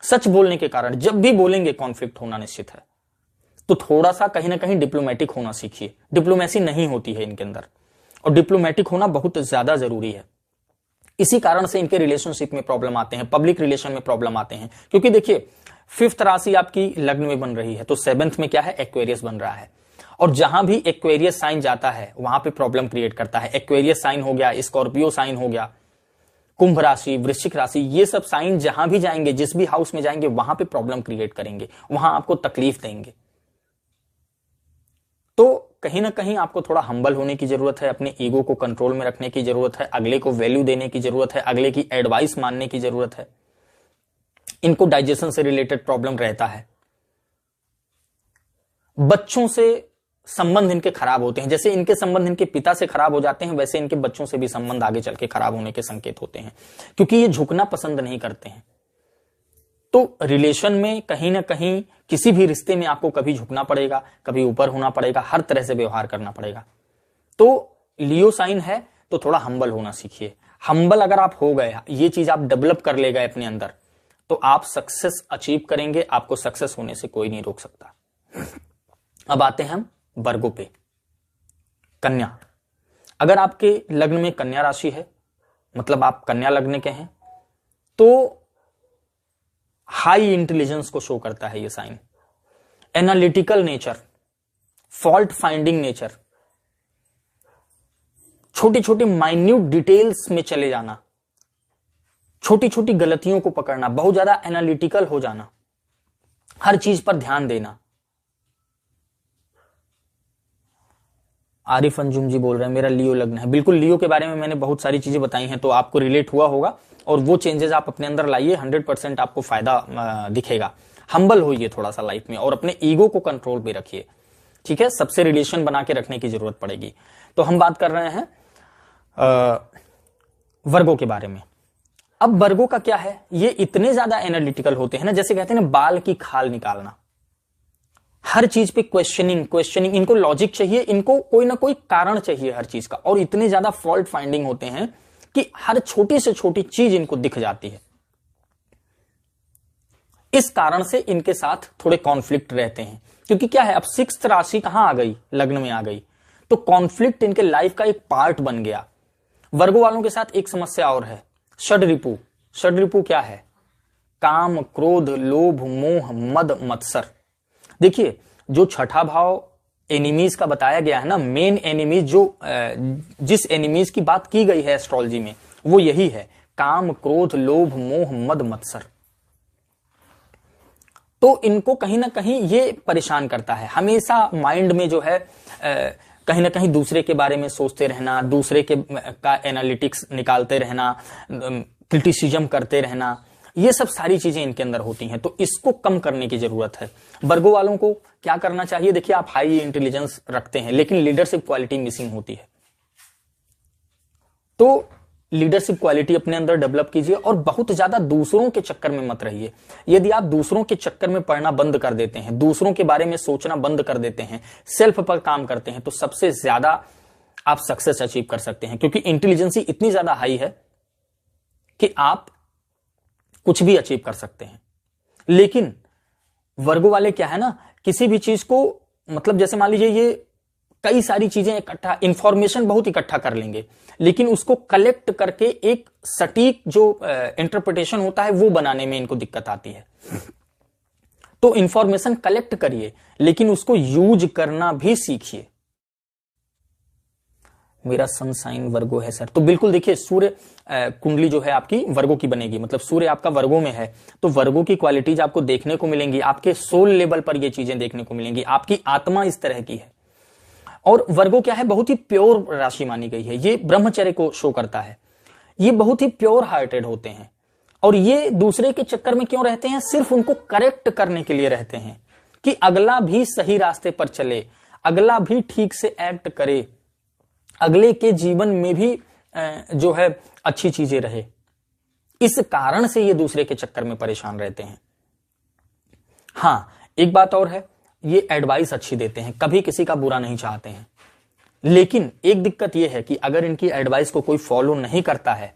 सच बोलने के कारण जब भी बोलेंगे कॉन्फ्लिक्ट होना निश्चित है। तो थोड़ा सा कहीं ना कहीं डिप्लोमेटिक होना सीखिए। डिप्लोमेसी नहीं होती है इनके अंदर, और डिप्लोमेटिक होना बहुत ज्यादा जरूरी है। इसी कारण से इनके रिलेशनशिप में प्रॉब्लम आते हैं, पब्लिक रिलेशन में प्रॉब्लम आते हैं। क्योंकि देखिए 5th राशि आपकी लग्न में बन रही है, तो 7th में क्या है, एक्वेरियस बन रहा है, और जहां भी एक्वेरियस साइन जाता है वहां पे प्रॉब्लम क्रिएट करता है। एक्वेरियस साइन हो गया, स्कॉर्पियो साइन हो गया, कुंभ राशि, वृश्चिक राशि, ये सब साइन जहां भी जाएंगे, जिस भी हाउस में जाएंगे, वहां पे प्रॉब्लम क्रिएट करेंगे, वहां आपको तकलीफ देंगे। तो कहीं ना कहीं आपको थोड़ा हम्बल होने की जरूरत है, अपने ईगो को कंट्रोल में रखने की जरूरत है, अगले को वैल्यू देने की जरूरत है, अगले की एडवाइस मानने की जरूरत है। इनको डाइजेशन से रिलेटेड प्रॉब्लम रहता है, बच्चों से संबंध इनके खराब होते हैं। जैसे इनके संबंध इनके पिता से खराब हो जाते हैं, वैसे इनके बच्चों से भी संबंध आगे चल के खराब होने के संकेत होते हैं, क्योंकि ये झुकना पसंद नहीं करते हैं। तो रिलेशन में कहीं ना कहीं, किसी भी रिश्ते में आपको कभी झुकना पड़ेगा, कभी ऊपर होना पड़ेगा, हर तरह से व्यवहार करना पड़ेगा। तो लियो साइन है तो थोड़ा हम्बल होना सीखिए। हम्बल अगर आप हो गए, ये चीज आप डेवलप कर ले गए अपने अंदर, तो आप सक्सेस अचीव करेंगे। आपको सक्सेस होने से कोई नहीं रोक सकता। अब आते हैं हम वर्गों पे। कन्या, अगर आपके लग्न में कन्या राशि है, मतलब आप कन्या लग्न के हैं, तो हाई इंटेलिजेंस को शो करता है ये sign. Analytical nature, fault finding nature, छोटी छोटी माइन्यूट डिटेल्स में चले जाना, छोटी छोटी गलतियों को पकड़ना, बहुत ज्यादा एनालिटिकल हो जाना, हर चीज पर ध्यान देना। आरिफ अंजुम जी बोल रहे हैं मेरा लियो लग्न है। बिल्कुल, लियो के बारे में मैंने बहुत सारी चीजें बताई हैं, तो आपको रिलेट हुआ होगा और वो चेंजेस आप अपने अंदर लाइए, 100% आपको फायदा दिखेगा। हम्बल होइए थोड़ा सा लाइफ में और अपने ईगो को कंट्रोल पे रखिए, ठीक है। सबसे रिलेशन बना के रखने की जरूरत पड़ेगी। तो हम बात कर रहे हैं वर्गों के बारे में। अब वर्गों का क्या है, ये इतने ज्यादा एनालिटिकल होते हैं ना, जैसे कहते हैं ना बाल की खाल निकालना, हर चीज पे क्वेश्चनिंग, इनको लॉजिक चाहिए, इनको कोई ना कोई कारण चाहिए हर चीज का, और इतने ज्यादा फॉल्ट फाइंडिंग होते हैं कि हर छोटी से छोटी चीज इनको दिख जाती है। इस कारण से इनके साथ थोड़े कॉन्फ्लिक्ट रहते हैं, क्योंकि क्या है, अब 6th राशि कहां आ गई, लग्न में आ गई, तो कॉन्फ्लिक्ट इनके लाइफ का एक पार्ट बन गया। वर्गों वालों के साथ एक समस्या और है, षड्रिपु। षड्रिपु क्या है, काम, क्रोध, लोभ, मोह, मद, मत्सर। देखिए, जो छठा भाव एनिमीज का बताया गया है ना, मेन एनिमीज जो जिस एनिमीज की बात की गई है एस्ट्रोलॉजी में, वो यही है, काम, क्रोध, लोभ, मोह, मद, मत्सर। तो इनको कहीं ना कहीं ये परेशान करता है। हमेशा माइंड में जो है कहीं ना कहीं दूसरे के बारे में सोचते रहना, दूसरे के का एनालिटिक्स निकालते रहना, क्रिटिसिज्म करते रहना, ये सब सारी चीजें इनके अंदर होती हैं। तो इसको कम करने की जरूरत है। वर्गों वालों को क्या करना चाहिए, देखिए आप हाई इंटेलिजेंस रखते हैं लेकिन लीडरशिप क्वालिटी मिसिंग होती है, तो लीडरशिप क्वालिटी अपने अंदर डेवलप कीजिए और बहुत ज्यादा दूसरों के चक्कर में मत रहिए। यदि आप दूसरों के चक्कर में पड़ना बंद कर देते हैं, दूसरों के बारे में सोचना बंद कर देते हैं, सेल्फ पर काम करते हैं, तो सबसे ज्यादा आप सक्सेस अचीव कर सकते हैं, क्योंकि इंटेलिजेंसी इतनी ज्यादा हाई है कि आप कुछ भी अचीव कर सकते हैं। लेकिन वर्गों वाले क्या है ना, किसी भी चीज को, मतलब जैसे मान लीजिए ये कई सारी चीजें इकट्ठा, इंफॉर्मेशन बहुत इकट्ठा कर लेंगे, लेकिन उसको कलेक्ट करके एक सटीक जो इंटरप्रिटेशन होता है वो बनाने में इनको दिक्कत आती है। तो इंफॉर्मेशन कलेक्ट करिए लेकिन उसको यूज करना भी सीखिए। मेरा सन साइन वर्गो है सर, तो बिल्कुल देखिए, सूर्य कुंडली जो है आपकी वर्गों की बनेगी, मतलब सूर्य आपका वर्गों में है, तो वर्गों की क्वालिटीज आपको देखने को मिलेंगी, आपके सोल लेवल पर ये चीजें देखने को मिलेंगी, आपकी आत्मा इस तरह की है। और वर्गो क्या है, बहुत ही प्योर राशि मानी गई है, ये ब्रह्मचर्य को शो करता है, ये बहुत ही प्योर हार्टेड होते हैं, और ये दूसरे के चक्कर में क्यों रहते हैं, सिर्फ उनको करेक्ट करने के लिए रहते हैं कि अगला भी सही रास्ते पर चले, अगला भी ठीक से एक्ट करे, अगले के जीवन में भी जो है अच्छी चीजें रहे। इस कारण से ये दूसरे के चक्कर में परेशान रहते हैं। हां, एक बात और है, ये एडवाइस अच्छी देते हैं, कभी किसी का बुरा नहीं चाहते हैं, लेकिन एक दिक्कत ये है कि अगर इनकी एडवाइस को कोई फॉलो नहीं करता है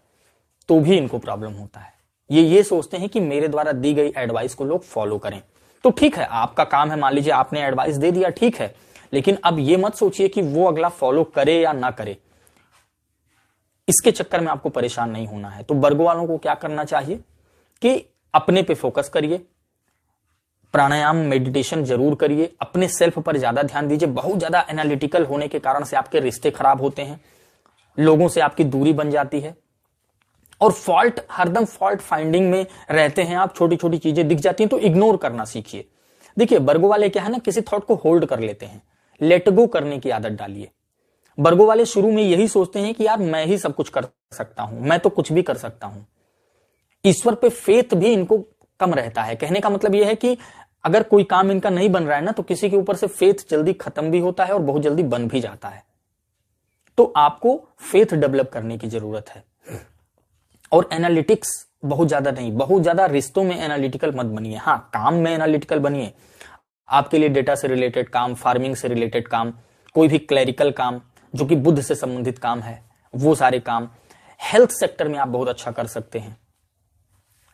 तो भी इनको प्रॉब्लम होता है। ये सोचते हैं कि मेरे द्वारा दी गई एडवाइस को लोग फॉलो करें, तो ठीक है, आपका काम है, मान लीजिए आपने एडवाइस दे दिया, ठीक है, लेकिन अब ये मत सोचिए कि वो अगला फॉलो करे या ना करे, इसके चक्कर में आपको परेशान नहीं होना है। तो वर्गो वालों को क्या करना चाहिए कि अपने पे फोकस करिए, प्राणायाम, मेडिटेशन जरूर करिए, अपने सेल्फ पर ज्यादा ध्यान दीजिए। बहुत ज्यादा एनालिटिकल होने के कारण से आपके रिश्ते खराब होते हैं, लोगों से आपकी दूरी बन जाती है, और हरदम फॉल्ट फाइंडिंग में रहते हैं आप, छोटी छोटी चीजें दिख जाती हैं तो इग्नोर करना सीखिए। देखिए, वर्गो वाले क्या है ना, किसी थॉट को होल्ड कर लेते हैं, लेट गो करने की आदत डालिए। वर्गो वाले शुरू में यही सोचते हैं कि यार मैं ही सब कुछ कर सकता हूं, मैं तो कुछ भी कर सकता हूं। ईश्वर पे फेथ भी इनको कम रहता है। कहने का मतलब यह है कि अगर कोई काम इनका नहीं बन रहा है ना, तो किसी के ऊपर से फेथ जल्दी खत्म भी होता है और बहुत जल्दी बन भी जाता है। तो आपको फेथ डेवलप करने की जरूरत है। और एनालिटिक्स बहुत ज्यादा नहीं, बहुत ज्यादा रिश्तों में एनालिटिकल मत बनिए। हाँ, काम में एनालिटिकल बनिए। आपके लिए डेटा से रिलेटेड काम, फार्मिंग से रिलेटेड काम, कोई भी क्लरिकल काम जो कि बुद्ध से संबंधित काम है, वो सारे काम। हेल्थ सेक्टर में आप बहुत अच्छा कर सकते हैं।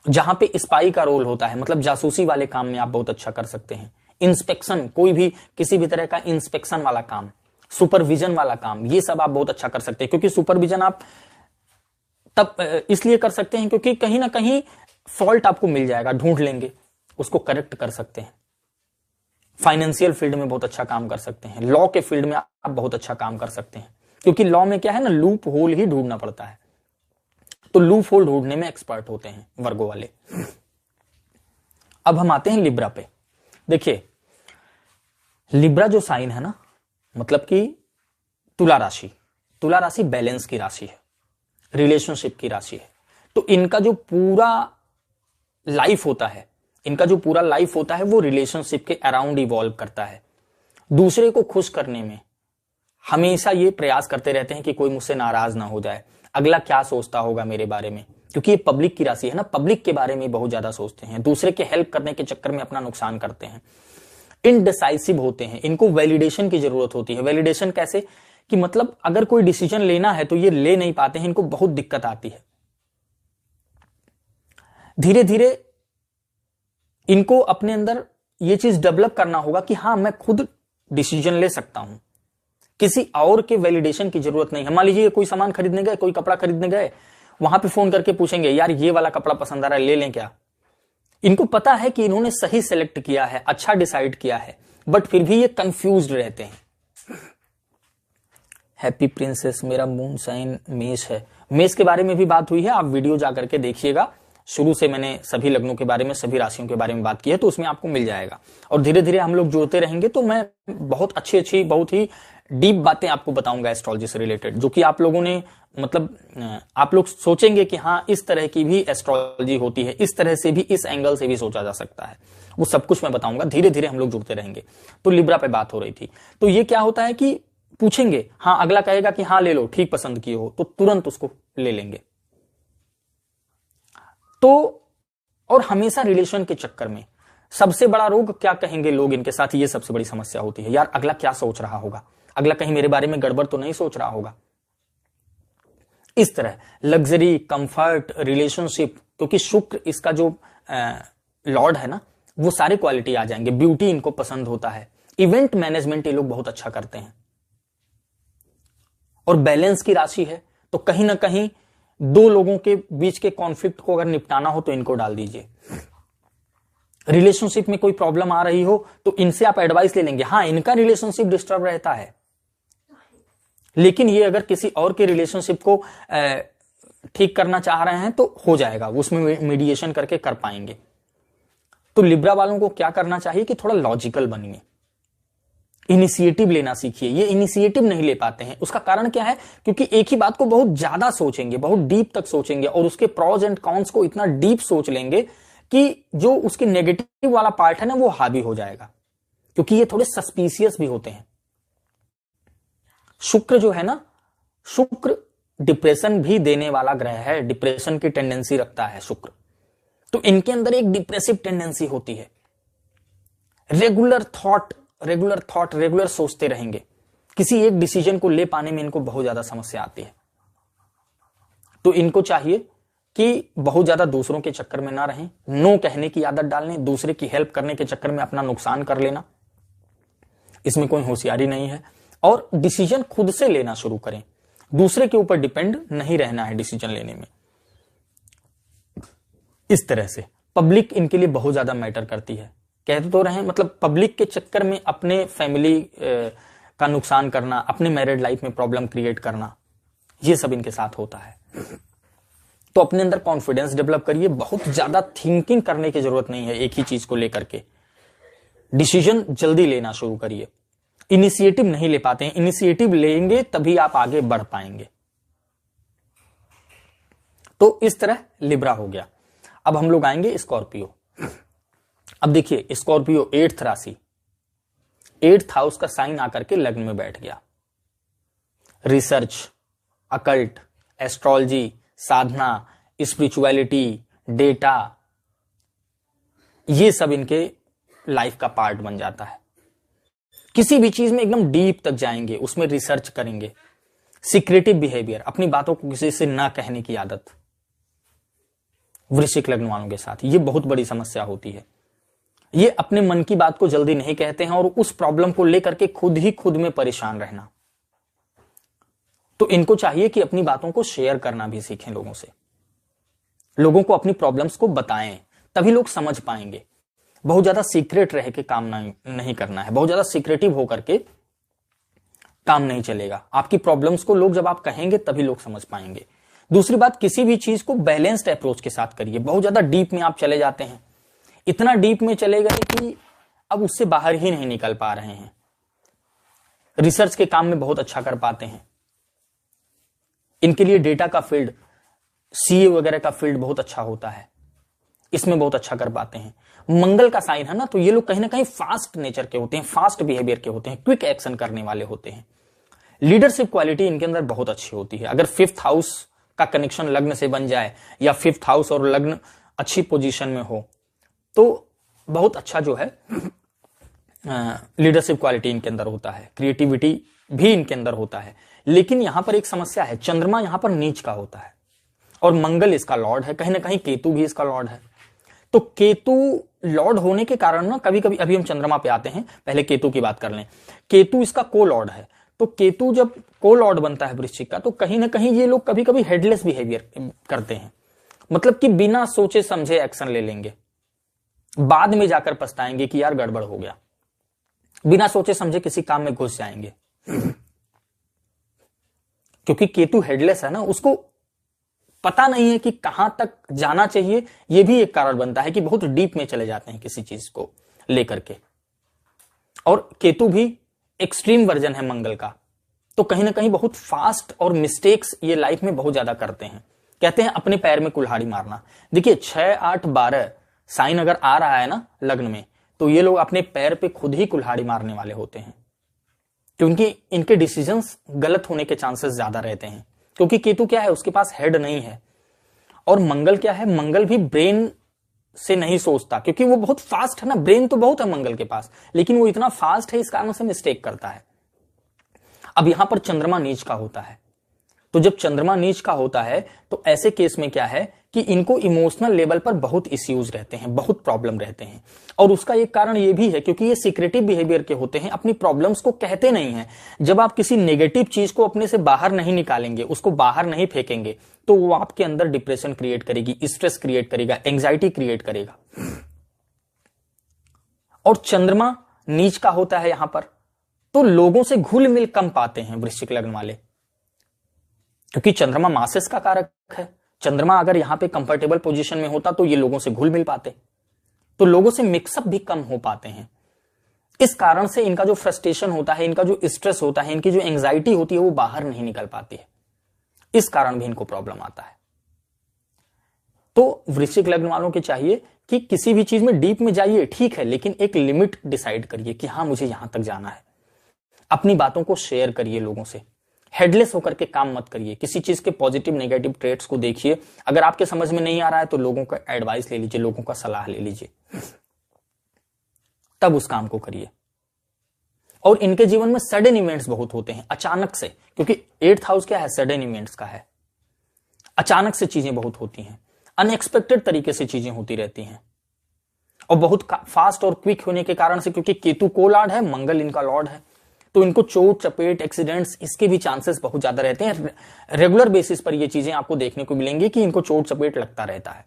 जहां पे स्पाई का रोल होता है, मतलब जासूसी वाले काम में आप बहुत अच्छा कर सकते हैं। इंस्पेक्शन, कोई भी किसी भी तरह का इंस्पेक्शन वाला काम, सुपरविजन वाला काम, ये सब आप बहुत अच्छा कर सकते हैं। क्योंकि सुपरविजन आप तब इसलिए कर सकते हैं क्योंकि कहीं ना कहीं फॉल्ट आपको मिल जाएगा, ढूंढ लेंगे, उसको करेक्ट कर सकते हैं। फाइनेंशियल फील्ड में बहुत अच्छा काम कर सकते हैं। लॉ के फील्ड में आप बहुत अच्छा काम कर सकते हैं, क्योंकि लॉ में क्या है ना, लूप होल ही ढूंढना पड़ता है। तो लूप होल ढूंढने में एक्सपर्ट होते हैं वर्गो वाले। अब हम आते हैं लिब्रा पे। देखिए, लिब्रा जो साइन है ना, मतलब कि तुला राशि, तुला राशि बैलेंस की राशि है, रिलेशनशिप की राशि है। तो इनका जो पूरा लाइफ होता है, इनका जो पूरा लाइफ होता है वो रिलेशनशिप के अराउंड इवॉल्व करता है। दूसरे को खुश करने में हमेशा ये प्रयास करते रहते हैं कि कोई मुझसे नाराज ना हो जाए, अगला क्या सोचता होगा मेरे बारे में। क्योंकि ये पब्लिक की राशि है ना, पब्लिक के बारे में बहुत ज्यादा सोचते हैं, दूसरे के हेल्प करने के चक्कर में अपना नुकसान करते हैं। इनडिसाइसिव होते हैं, इनको वैलिडेशन की जरूरत होती है। वैलिडेशन कैसे कि मतलब अगर कोई डिसीजन लेना है तो ये ले नहीं पाते हैं, इनको बहुत दिक्कत आती है। धीरे धीरे इनको अपने अंदर ये चीज डेवलप करना होगा कि हाँ, मैं खुद डिसीजन ले सकता हूं, किसी और के वैलिडेशन की जरूरत नहीं है। मान लीजिए कोई सामान खरीदने गए, कोई कपड़ा खरीदने गए, वहां पे फोन करके पूछेंगे यार ये वाला कपड़ा पसंद आ रहा है, ले लें क्या। इनको पता है कि इन्होंने सही सेलेक्ट किया है, अच्छा डिसाइड किया है, बट फिर भी ये कंफ्यूज्ड रहते हैं। हैप्पी प्रिंसेस, मेरा मून साइन मेष है। मेष के बारे में भी बात हुई है, आप वीडियो जाकर के देखिएगा। शुरू से मैंने सभी लग्नों के बारे में, सभी राशियों के बारे में बात की है, तो उसमें आपको मिल जाएगा। और धीरे धीरे हम लोग जुड़ते रहेंगे तो मैं बहुत अच्छी बहुत ही डीप बातें आपको बताऊंगा एस्ट्रोलॉजी से रिलेटेड, जो कि आप लोगों ने मतलब आप लोग सोचेंगे कि हाँ, इस तरह की भी एस्ट्रोलॉजी होती है, इस तरह से भी, इस एंगल से भी सोचा जा सकता है। वो सब कुछ मैं बताऊंगा, धीरे धीरे हम लोग जुड़ते रहेंगे। तो लिब्रा पे बात हो रही थी। तो ये क्या होता है कि पूछेंगे, हाँ, अगला कहेगा कि हाँ ले लो, ठीक पसंद किए हो, तो तुरंत उसको ले लेंगे। तो और हमेशा रिलेशन के चक्कर में सबसे बड़ा रोग क्या कहेंगे लोग इनके साथ, ये सबसे बड़ी समस्या होती है। यार अगला क्या सोच रहा होगा, अगला कहीं मेरे बारे में गड़बड़ तो नहीं सोच रहा होगा। इस तरह लग्जरी, कंफर्ट, रिलेशनशिप, क्योंकि शुक्र इसका जो लॉर्ड है ना, वो सारे क्वालिटी आ जाएंगे। ब्यूटी इनको पसंद होता है। इवेंट मैनेजमेंट ये लोग बहुत अच्छा करते हैं। और बैलेंस की राशि है, तो कहीं ना कहीं दो लोगों के बीच के कॉन्फ्लिक्ट को अगर निपटाना हो तो इनको डाल दीजिए। रिलेशनशिप में कोई प्रॉब्लम आ रही हो तो इनसे आप एडवाइस ले लेंगे। हाँ, इनका रिलेशनशिप डिस्टर्ब रहता है, लेकिन ये अगर किसी और के रिलेशनशिप को ठीक करना चाह रहे हैं तो हो जाएगा, उसमें मीडिएशन करके कर पाएंगे। तो लिब्रा वालों को क्या करना चाहिए कि थोड़ा लॉजिकल बनिए, इनिशिएटिव लेना सीखिए। ये इनिशिएटिव नहीं ले पाते हैं, उसका कारण क्या है? क्योंकि एक ही बात को बहुत ज्यादा सोचेंगे, बहुत डीप तक सोचेंगे, और उसके प्रॉज एंड कॉन्स को इतना डीप सोच लेंगे कि जो उसके नेगेटिव वाला पार्ट है ना, वो हावी हो जाएगा। क्योंकि ये थोड़े सस्पिशियस भी होते हैं। शुक्र जो है ना, शुक्र डिप्रेशन भी देने वाला ग्रह है, डिप्रेशन की टेंडेंसी रखता है शुक्र। तो इनके अंदर एक डिप्रेसिव टेंडेंसी होती है। रेगुलर थॉट, रेगुलर सोचते रहेंगे। किसी एक डिसीजन को ले पाने में इनको बहुत ज्यादा समस्या आती है। तो इनको चाहिए कि बहुत ज्यादा दूसरों के चक्कर में ना रहें, नो कहने की आदत डालें, दूसरे की हेल्प करने के चक्कर में अपना नुकसान कर लेना, इसमें कोई होशियारी नहीं है। और डिसीजन खुद से लेना शुरू करें, दूसरे के ऊपर डिपेंड नहीं रहना है डिसीजन लेने में। इस तरह से पब्लिक इनके लिए बहुत ज्यादा मैटर करती है। कहते तो रहे, मतलब पब्लिक के चक्कर में अपने फैमिली का नुकसान करना, अपने मैरिड लाइफ में प्रॉब्लम क्रिएट करना, ये सब इनके साथ होता है। तो अपने अंदर कॉन्फिडेंस डेवलप करिए। बहुत ज्यादा थिंकिंग करने की जरूरत नहीं है एक ही चीज को लेकर के। डिसीजन जल्दी लेना शुरू करिए। इनिशिएटिव नहीं ले पाते हैं, इनिशिएटिव लेंगे तभी आप आगे बढ़ पाएंगे। तो इस तरह लिब्रा हो गया। अब हम लोग आएंगे स्कॉर्पियो। अब देखिए स्कॉर्पियो 8th राशि, 8th हाउस का साइन आकर के लग्न में बैठ गया। रिसर्च, अकल्ट, एस्ट्रोलॉजी, साधना, स्पिरिचुअलिटी, डेटा, ये सब इनके लाइफ का पार्ट बन जाता है। किसी भी चीज में एकदम डीप तक जाएंगे, उसमें रिसर्च करेंगे। सीक्रेटिव बिहेवियर, अपनी बातों को किसी से ना कहने की आदत वृश्चिक लग्न वालों के साथ ये बहुत बड़ी समस्या होती है। ये अपने मन की बात को जल्दी नहीं कहते हैं और उस प्रॉब्लम को लेकर के खुद ही खुद में परेशान रहना। तो इनको चाहिए कि अपनी बातों को शेयर करना भी सीखें लोगों से, लोगों को अपनी प्रॉब्लम्स को बताएं, तभी लोग समझ पाएंगे। बहुत ज्यादा सीक्रेट रह के काम नहीं करना है, बहुत ज्यादा सीक्रेटिव होकर के काम नहीं चलेगा। आपकी प्रॉब्लम्स को लोग जब आप कहेंगे तभी लोग समझ पाएंगे। दूसरी बात, किसी भी चीज को बैलेंस्ड अप्रोच के साथ करिए। बहुत ज्यादा डीप में आप चले जाते हैं, इतना डीप में चले गए कि अब उससे बाहर ही नहीं निकल पा रहे हैं। रिसर्च के काम में बहुत अच्छा कर पाते हैं, इनके लिए डेटा का फील्ड, सीए वगैरह का फील्ड बहुत अच्छा होता है, इसमें बहुत अच्छा कर पाते हैं। मंगल का साइन है ना, तो ये लोग कहीं ना कहीं फास्ट नेचर के होते हैं, फास्ट बिहेवियर के होते हैं, क्विक एक्शन करने वाले होते हैं। लीडरशिप क्वालिटी इनके अंदर बहुत अच्छी होती है। अगर 5th हाउस का कनेक्शन लग्न से बन जाए या 5th हाउस और लग्न अच्छी पोजीशन में हो तो बहुत अच्छा जो है लीडरशिप क्वालिटी इनके अंदर होता है, क्रिएटिविटी भी इनके अंदर होता है। लेकिन यहां पर एक समस्या है, चंद्रमा यहां पर नीच का होता है और मंगल इसका लॉर्ड है, कहीं ना कहीं केतु भी इसका लॉर्ड है। तो केतु लॉर्ड होने के कारण ना कभी कभी, अभी हम चंद्रमा पे आते हैं, पहले केतु की बात कर लें। केतु इसका को लॉर्ड है, तो केतु जब को लॉर्ड बनता है वृश्चिक का, तो कहीं ना कहीं ये लोग कभी कभी हेडलेस बिहेवियर करते हैं, मतलब कि बिना सोचे समझे एक्शन ले लेंगे, बाद में जाकर पछताएंगे कि यार गड़बड़ हो गया। बिना सोचे समझे किसी काम में घुस जाएंगे, क्योंकि केतु हेडलेस है ना, उसको पता नहीं है कि कहां तक जाना चाहिए। यह भी एक कारण बनता है कि बहुत डीप में चले जाते हैं किसी चीज को लेकर के। और केतु भी एक्सट्रीम वर्जन है मंगल का, तो कहीं ना कहीं बहुत फास्ट और मिस्टेक्स ये लाइफ में बहुत ज्यादा करते हैं। कहते हैं अपने पैर में कुल्हाड़ी मारना। देखिए 6, 8, 12 साइन अगर आ रहा है ना लग्न में, तो ये लोग अपने पैर पे खुद ही कुल्हाड़ी मारने वाले होते हैं, क्योंकि इनके डिसीजंस गलत होने के चांसेस ज्यादा रहते हैं। क्योंकि केतु क्या है, उसके पास हेड नहीं है, और मंगल क्या है, मंगल भी ब्रेन से नहीं सोचता, क्योंकि वो बहुत फास्ट है ना, ब्रेन तो बहुत है मंगल के पास, लेकिन वो इतना फास्ट है, इस कारण से मिस्टेक करता है। अब यहां पर चंद्रमा नीच का होता है, तो जब चंद्रमा नीच का होता है तो ऐसे केस में क्या है कि इनको इमोशनल लेवल पर बहुत इश्यूज रहते हैं, बहुत प्रॉब्लम रहते हैं। और उसका एक कारण ये भी है क्योंकि ये सीक्रेटिव बिहेवियर के होते हैं, अपनी प्रॉब्लम्स को कहते नहीं हैं। जब आप किसी नेगेटिव चीज को अपने से बाहर नहीं निकालेंगे, उसको बाहर नहीं फेंकेंगे, तो वो आपके अंदर डिप्रेशन क्रिएट करेगी, स्ट्रेस क्रिएट करेगा, एंग्जाइटी क्रिएट करेगा। और चंद्रमा नीच का होता है यहां पर, तो लोगों से घुल मिल कम पाते हैं वृश्चिक लग्न वाले, क्योंकि चंद्रमा मासेस का कारक है। चंद्रमा अगर यहां पे कंफर्टेबल पोजीशन में होता तो ये लोगों से घुल मिल पाते, तो लोगों से मिक्सअप भी कम हो पाते हैं। इस कारण से इनका जो फ्रस्ट्रेशन होता है, इनका जो स्ट्रेस होता है, इनकी जो एंग्जाइटी होती है, वो बाहर नहीं निकल पाती है। इस कारण भी इनको प्रॉब्लम आता है। तो वृश्चिक लग्न वालों के चाहिए कि किसी भी चीज में डीप में जाइए, ठीक है, लेकिन एक लिमिट डिसाइड करिए कि हाँ मुझे यहां तक जाना है। अपनी बातों को शेयर करिए लोगों से, हेडलेस होकर के काम मत करिए। किसी चीज के पॉजिटिव नेगेटिव ट्रेट्स को देखिए, अगर आपके समझ में नहीं आ रहा है तो लोगों का एडवाइस ले लीजिए, लोगों का सलाह ले लीजिए, तब उस काम को करिए। और इनके जीवन में सडन इवेंट्स बहुत होते हैं, अचानक से, क्योंकि 8th हाउस क्या है, सडन इवेंट्स का है। अचानक से चीजें बहुत होती हैं, अनएक्सपेक्टेड तरीके से चीजें होती रहती हैं, और बहुत फास्ट और क्विक होने के कारण से, क्योंकि केतु को लॉर्ड है, मंगल इनका लॉर्ड है, तो इनको चोट चपेट एक्सीडेंट्स इसके भी चांसेस बहुत ज्यादा रहते हैं। रेगुलर बेसिस पर ये चीजें आपको देखने को मिलेंगी कि इनको चोट चपेट लगता रहता है।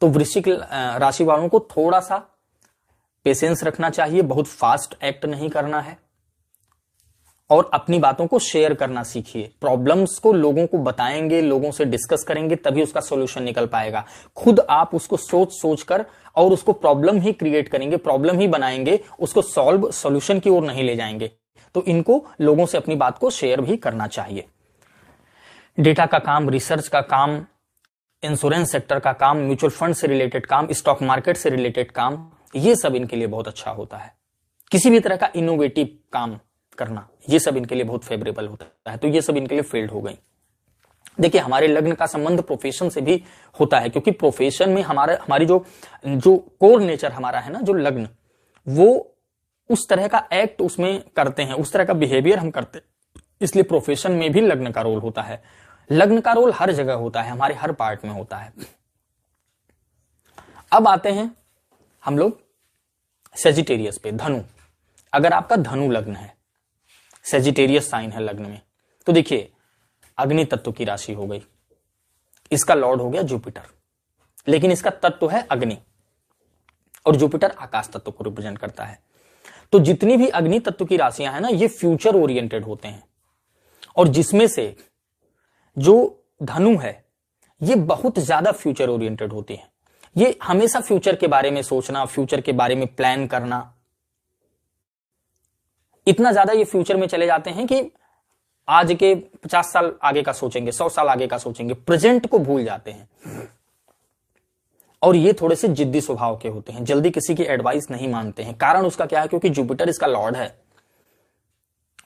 तो वृश्चिक राशि वालों को थोड़ा सा पेशेंस रखना चाहिए, बहुत फास्ट एक्ट नहीं करना है, और अपनी बातों को शेयर करना सीखिए। प्रॉब्लम्स को लोगों को बताएंगे, लोगों से डिस्कस करेंगे, तभी उसका सॉल्यूशन निकल पाएगा। खुद आप उसको सोच कर और उसको प्रॉब्लम ही क्रिएट करेंगे, प्रॉब्लम ही बनाएंगे, उसको सॉल्यूशन की ओर नहीं ले जाएंगे। तो इनको लोगों से अपनी बात को शेयर भी करना चाहिए। डेटा का काम, रिसर्च का काम, इंश्योरेंस सेक्टर का काम, म्यूचुअल फंड से रिलेटेड काम, स्टॉक मार्केट से रिलेटेड काम, ये सब इनके लिए बहुत अच्छा होता है। किसी भी तरह का इनोवेटिव काम करना, ये सब इनके लिए बहुत फेवरेबल होता है। तो ये सब इनके लिए फील्ड हो गई। देखिए, हमारे लग्न का संबंध प्रोफेशन से भी होता है, क्योंकि प्रोफेशन में हमारी जो कोर नेचर हमारा है ना, जो लग्न, वो उस तरह का एक्ट उसमें करते हैं, उस तरह का बिहेवियर हम करते हैं, इसलिए प्रोफेशन में भी लग्न का रोल होता है। लग्न का रोल हर जगह होता है, हमारे हर पार्ट में होता है। अब आते हैं हम लोग सेजिटेरियस पे, धनु। अगर आपका धनु लग्न है, सेजिटेरियस साइन है लग्न में, तो देखिए अग्नि तत्व की राशि हो गई, इसका लॉर्ड हो गया जुपिटर, लेकिन इसका तत्व है अग्नि, और जुपिटर आकाश तत्व को रिप्रेजेंट करता है। तो जितनी भी अग्नि तत्व की राशियां हैं ना, ये फ्यूचर ओरिएंटेड होते हैं, और जिसमें से जो धनु है ये बहुत ज्यादा फ्यूचर ओरिएंटेड होती है। ये हमेशा फ्यूचर के बारे में सोचना, फ्यूचर के बारे में प्लान करना, इतना ज्यादा ये फ्यूचर में चले जाते हैं कि आज के 50 साल आगे का सोचेंगे, 100 साल आगे का सोचेंगे, प्रेजेंट को भूल जाते हैं। और ये थोड़े से जिद्दी स्वभाव के होते हैं, जल्दी किसी की एडवाइस नहीं मानते हैं। कारण उसका क्या है? क्योंकि जुपिटर इसका लॉर्ड है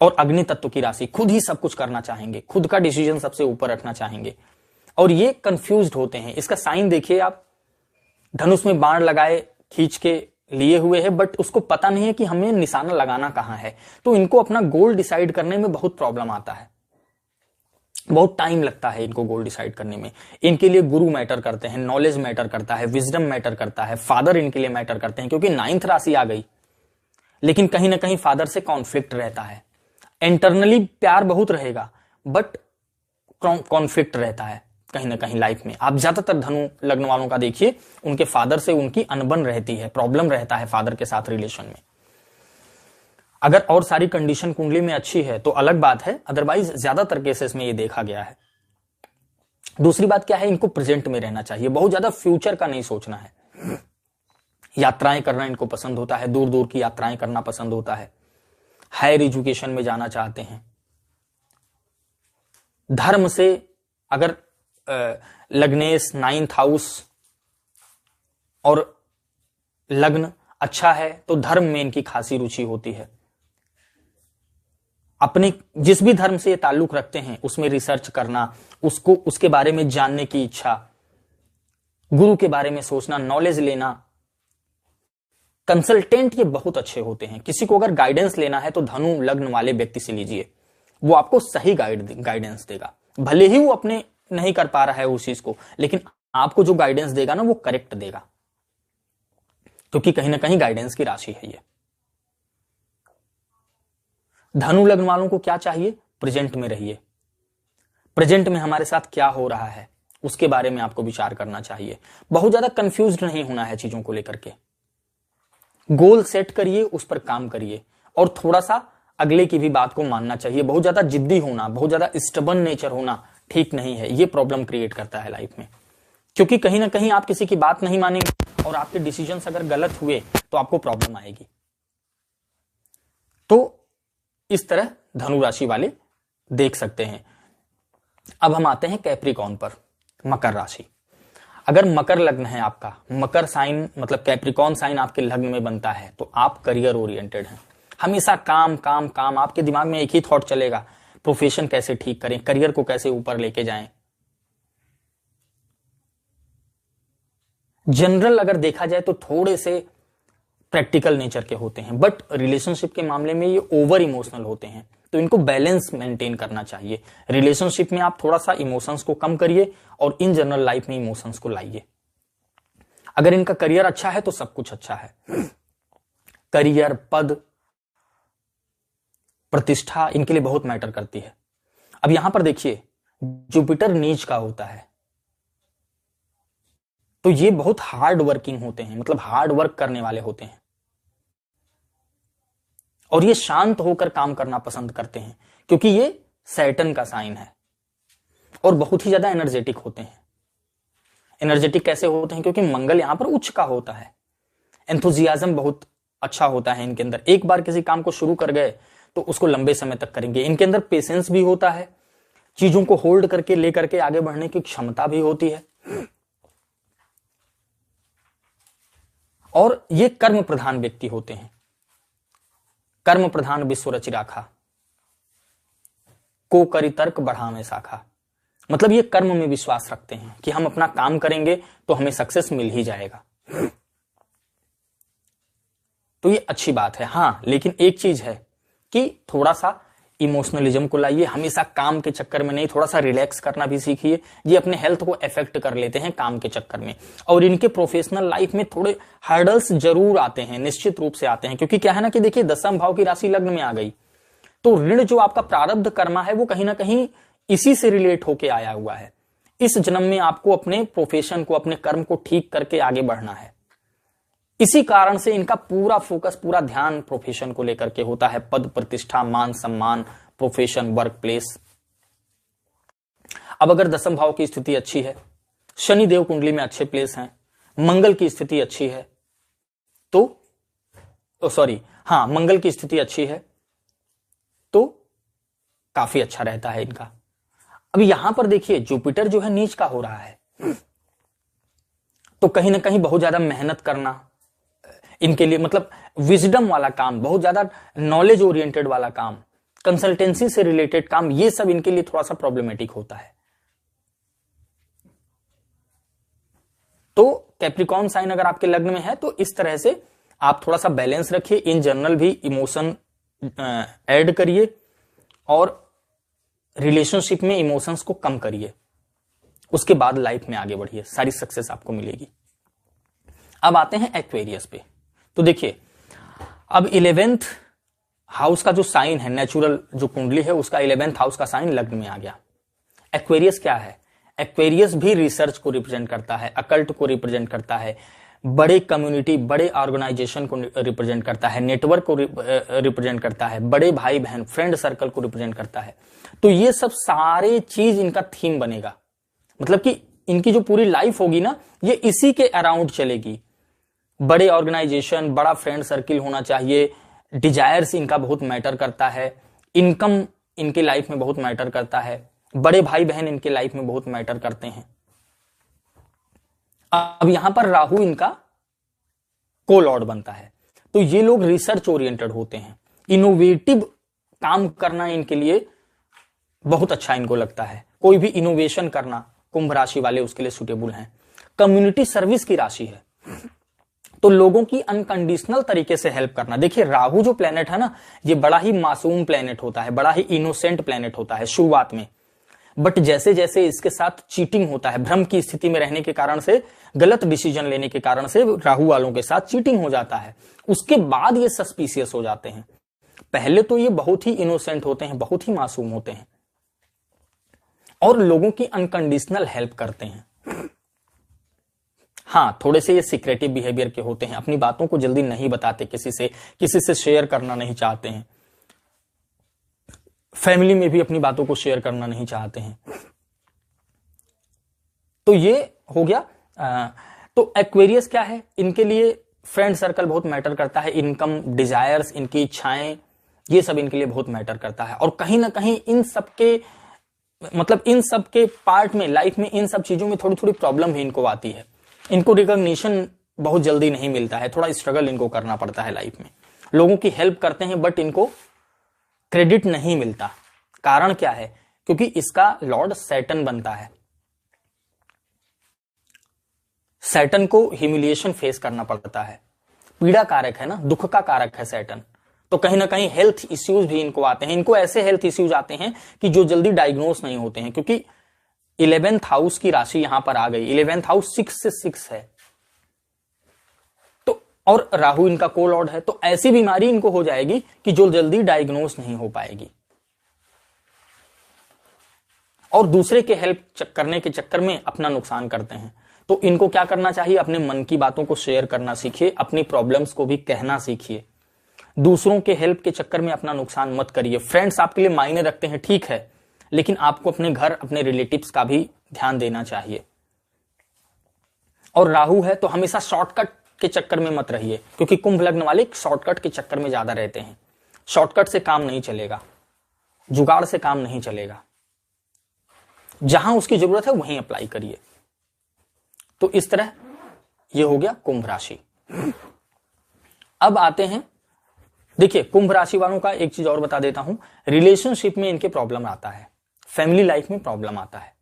और अग्नि तत्व की राशि, खुद ही सब कुछ करना चाहेंगे, खुद का डिसीजन सबसे ऊपर रखना चाहेंगे, और ये कंफ्यूज्ड होते हैं। इसका साइन देखिए आप, धनुष में बाण लगाए खींच के लिए हुए है, बट उसको पता नहीं है कि हमें निशाना लगाना कहां है। तो इनको अपना गोल डिसाइड करने में बहुत प्रॉब्लम आता है, बहुत टाइम लगता है इनको गोल डिसाइड करने में। इनके लिए गुरु मैटर करते हैं, नॉलेज मैटर करता है, विजडम मैटर करता है, फादर इनके लिए मैटर करते हैं, क्योंकि 9th राशि आ गई, लेकिन कहीं ना कहीं फादर से कॉन्फ्लिक्ट रहता है। इंटरनली प्यार बहुत रहेगा, बट कॉन्फ्लिक्ट रहता है कहीं ना कहीं लाइफ में। आप ज्यादातर धनु लग्न वालों का देखिए, उनके फादर से उनकी अनबन रहती है, प्रॉब्लम रहता है फादर के साथ रिलेशन में। अगर और सारी कंडीशन कुंडली में अच्छी है तो अलग बात है, अदरवाइज ज्यादातर केसेस में ये देखा गया है। दूसरी बात क्या है? इनको प्रेजेंट में रहना चाहिए, बहुत ज्यादा फ्यूचर का नहीं सोचना है। यात्राएं करना इनको पसंद होता है, दूर दूर की यात्राएं करना पसंद होता है, हायर एजुकेशन में जाना चाहते हैं। धर्म से अगर लग्नेश 9th हाउस और लग्न अच्छा है तो धर्म में इनकी खासी रुचि होती है। अपने जिस भी धर्म से ये ताल्लुक रखते हैं उसमें रिसर्च करना, उसको उसके बारे में जानने की इच्छा, गुरु के बारे में सोचना, नॉलेज लेना, कंसल्टेंट ये बहुत अच्छे होते हैं। किसी को अगर गाइडेंस लेना है तो धनु लग्न वाले व्यक्ति से लीजिए, वो आपको सही गाइडेंस देगा। भले ही वो अपने नहीं कर पा रहा है उस चीज को, लेकिन आपको जो गाइडेंस देगा ना वो करेक्ट देगा, क्योंकि कहीं ना कहीं गाइडेंस की राशि है ये। धनु लग्न वालों को क्या चाहिए? प्रेजेंट में रहिए, प्रेजेंट में हमारे साथ क्या हो रहा है उसके बारे में आपको विचार करना चाहिए। बहुत ज्यादा कंफ्यूज्ड नहीं होना है चीजों को लेकर के। गोल सेट करिए, उस पर काम करिए, और थोड़ा सा अगले की भी बात को मानना चाहिए। बहुत ज्यादा जिद्दी होना, बहुत ज्यादा स्टबर्न नेचर होना ठीक नहीं है, ये प्रॉब्लम क्रिएट करता है लाइफ में। क्योंकि कहीं ना कहीं आप किसी की बात नहीं मानेंगे और आपके डिसीजंस अगर गलत हुए तो आपको प्रॉब्लम आएगी। तो इस तरह धनु राशि वाले देख सकते हैं। अब हम आते हैं कैप्रिकॉर्न पर, मकर राशि। अगर मकर लग्न है आपका, मकर साइन मतलब कैप्रिकॉर्न साइन आपके लग्न में बनता है, तो आप करियर ओरिएंटेड हैं। हमेशा काम काम काम, आपके दिमाग में एक ही थॉट चलेगा, प्रोफेशन कैसे ठीक करें, करियर को कैसे ऊपर लेके जाएं। जनरल अगर देखा जाए तो थोड़े से प्रैक्टिकल नेचर के होते हैं, बट रिलेशनशिप के मामले में ये ओवर इमोशनल होते हैं। तो इनको बैलेंस मेंटेन करना चाहिए। रिलेशनशिप में आप थोड़ा सा इमोशंस को कम करिए और इन जनरल लाइफ में इमोशंस को लाइए। अगर इनका करियर अच्छा है तो सब कुछ अच्छा है। करियर, पद, प्रतिष्ठा इनके लिए बहुत मैटर करती है। अब यहां पर देखिए, जुपिटर नीच का होता है, तो ये बहुत हार्ड वर्किंग होते हैं, मतलब हार्ड वर्क करने वाले होते हैं, और ये शांत होकर काम करना पसंद करते हैं, क्योंकि ये सैटर्न का साइन है, और बहुत ही ज्यादा एनर्जेटिक होते हैं। एनर्जेटिक कैसे होते हैं? क्योंकि मंगल यहां पर उच्च का होता है। एंथुजियाज्म बहुत अच्छा होता है इनके अंदर। एक बार किसी काम को शुरू कर गए तो उसको लंबे समय तक करेंगे। इनके अंदर पेशेंस भी होता है, चीजों को होल्ड करके लेकर के आगे बढ़ने की क्षमता भी होती है। और ये कर्म प्रधान व्यक्ति होते हैं। कर्म प्रधान विश्व रचि राखा, को करि तर्क बढ़ावे शाखा। मतलब ये कर्म में विश्वास रखते हैं कि हम अपना काम करेंगे तो हमें सक्सेस मिल ही जाएगा। तो ये अच्छी बात है। हाँ, लेकिन एक चीज है कि थोड़ा सा इमोशनलिज्म को लाइए, हमेशा काम के चक्कर में नहीं, थोड़ा सा रिलैक्स करना भी सीखिए। ये अपने हेल्थ को अफेक्ट कर लेते हैं काम के चक्कर में, और इनके प्रोफेशनल लाइफ में थोड़े हर्डल्स जरूर आते हैं, निश्चित रूप से आते हैं। क्योंकि क्या है ना कि देखिए, दसम भाव की राशि लग्न में आ गई, तो ऋण जो आपका प्रारब्ध कर्मा है वो कहीं ना कहीं इसी से रिलेट होके आया हुआ है। इस जन्म में आपको अपने प्रोफेशन को, अपने कर्म को ठीक करके आगे बढ़ना है। इसी कारण से इनका पूरा फोकस, पूरा ध्यान प्रोफेशन को लेकर के होता है। पद प्रतिष्ठा, मान सम्मान, प्रोफेशन, वर्क प्लेस। अब अगर दसम भाव की स्थिति अच्छी है, शनि देव कुंडली में अच्छे प्लेस हैं, मंगल की स्थिति अच्छी है, तो मंगल की स्थिति अच्छी है तो काफी अच्छा रहता है इनका। अब यहां पर देखिए, जुपिटर जो है नीच का हो रहा है, तो कहीं ना कहीं बहुत ज्यादा मेहनत करना इनके लिए, मतलब विजडम वाला काम, बहुत ज्यादा नॉलेज ओरिएंटेड वाला काम, कंसल्टेंसी से रिलेटेड काम, ये सब इनके लिए थोड़ा सा प्रॉब्लमेटिक होता है। तो कैप्रिकॉर्न साइन अगर आपके लग्न में है तो इस तरह से आप थोड़ा सा बैलेंस रखिए। इन जनरल भी इमोशन ऐड करिए और रिलेशनशिप में इमोशंस को कम करिए, उसके बाद लाइफ में आगे बढ़िए, सारी सक्सेस आपको मिलेगी। अब आते हैं एक्वेरियस पे। तो देखिए, अब 11th हाउस का जो साइन है, नेचुरल जो कुंडली है उसका 11th हाउस का साइन लग्न में आ गया। एक्वेरियस क्या है? एक्वेरियस भी रिसर्च को रिप्रेजेंट करता है, अकल्ट को रिप्रेजेंट करता है, बड़े कम्युनिटी, बड़े ऑर्गेनाइजेशन को रिप्रेजेंट करता है, नेटवर्क को रिप्रेजेंट करता है, बड़े भाई बहन, फ्रेंड सर्कल को रिप्रेजेंट करता है। तो ये सब सारे चीज इनका थीम बनेगा, मतलब कि इनकी जो पूरी लाइफ होगी ना, ये इसी के अराउंड चलेगी। बड़े ऑर्गेनाइजेशन, बड़ा फ्रेंड सर्किल होना चाहिए, डिजायर्स इनका बहुत मैटर करता है, इनकम इनके लाइफ में बहुत मैटर करता है, बड़े भाई बहन इनके लाइफ में बहुत मैटर करते हैं। अब यहां पर राहु इनका को लॉर्ड बनता है, तो ये लोग रिसर्च ओरिएंटेड होते हैं, इनोवेटिव काम करना इनके लिए बहुत अच्छा इनको लगता है। कोई भी इनोवेशन करना कुंभ राशि वाले उसके लिए सुटेबल हैं। कम्युनिटी सर्विस की राशि है, तो लोगों की अनकंडीशनल तरीके से हेल्प करना। देखिए, राहु जो प्लेनेट है ना, ये बड़ा ही मासूम प्लेनेट होता है, बड़ा ही इनोसेंट प्लेनेट होता है शुरुआत में, बट जैसे जैसे इसके साथ चीटिंग होता है, भ्रम की स्थिति में रहने के कारण से, गलत डिसीजन लेने के कारण से राहु वालों के साथ चीटिंग हो जाता है, उसके बाद ये सस्पिशियस हो जाते हैं। पहले तो ये बहुत ही इनोसेंट होते हैं, बहुत ही मासूम होते हैं और लोगों की अनकंडीशनल हेल्प करते हैं। हाँ, थोड़े से ये सीक्रेटिव बिहेवियर के होते हैं, अपनी बातों को जल्दी नहीं बताते, किसी से शेयर करना नहीं चाहते हैं, फैमिली में भी अपनी बातों को शेयर करना नहीं चाहते हैं। तो ये हो गया। तो एक्वेरियस क्या है, इनके लिए फ्रेंड सर्कल बहुत मैटर करता है, इनकम, डिजायर्स, इनकी इच्छाएं, ये सब इनके लिए बहुत मैटर करता है। और कहीं ना कहीं इन सब के पार्ट में, लाइफ में इन सब चीजों में थोड़ी थोड़ी प्रॉब्लम भी इनको आती है। इनको रिकॉग्निशन बहुत जल्दी नहीं मिलता है, थोड़ा स्ट्रगल इनको करना पड़ता है लाइफ में। लोगों की हेल्प करते हैं बट इनको क्रेडिट नहीं मिलता। कारण क्या है? क्योंकि इसका लॉर्ड सैटर्न बनता है। सैटर्न को ह्यूमिलिएशन फेस करना पड़ता है, पीड़ा कारक है ना, दुख का कारक है सैटर्न। तो कहीं ना कहीं हेल्थ इश्यूज भी इनको आते हैं। इनको ऐसे हेल्थ इश्यूज आते हैं कि जो जल्दी डायग्नोस नहीं होते हैं, क्योंकि 11th हाउस की राशि यहां पर आ गई। 11th हाउस 6 से 6 है, तो और राहु इनका को लॉर्ड है, तो ऐसी बीमारी इनको हो जाएगी कि जो जल्दी डायग्नोस नहीं हो पाएगी। और दूसरे के हेल्प करने के चक्कर में अपना नुकसान करते हैं। तो इनको क्या करना चाहिए? अपने मन की बातों को शेयर करना सीखिए, अपनी प्रॉब्लम्स को भी कहना सीखिए। दूसरों के हेल्प के चक्कर में अपना नुकसान मत करिए। फ्रेंड्स आपके लिए मायने रखते हैं, ठीक है, लेकिन आपको अपने घर, अपने रिलेटिव्स का भी ध्यान देना चाहिए। और राहु है तो हमेशा शॉर्टकट के चक्कर में मत रहिए, क्योंकि कुंभ लग्न वाले शॉर्टकट के चक्कर में ज्यादा रहते हैं। शॉर्टकट से काम नहीं चलेगा, जुगाड़ से काम नहीं चलेगा। जहां उसकी जरूरत है वहीं अप्लाई करिए। तो इस तरह ये हो गया कुंभ राशि। अब आते हैं, देखिए कुंभ राशि वालों का एक चीज और बता देता हूं, रिलेशनशिप में इनके प्रॉब्लम आता है, फैमिली लाइफ में प्रॉब्लम आता है,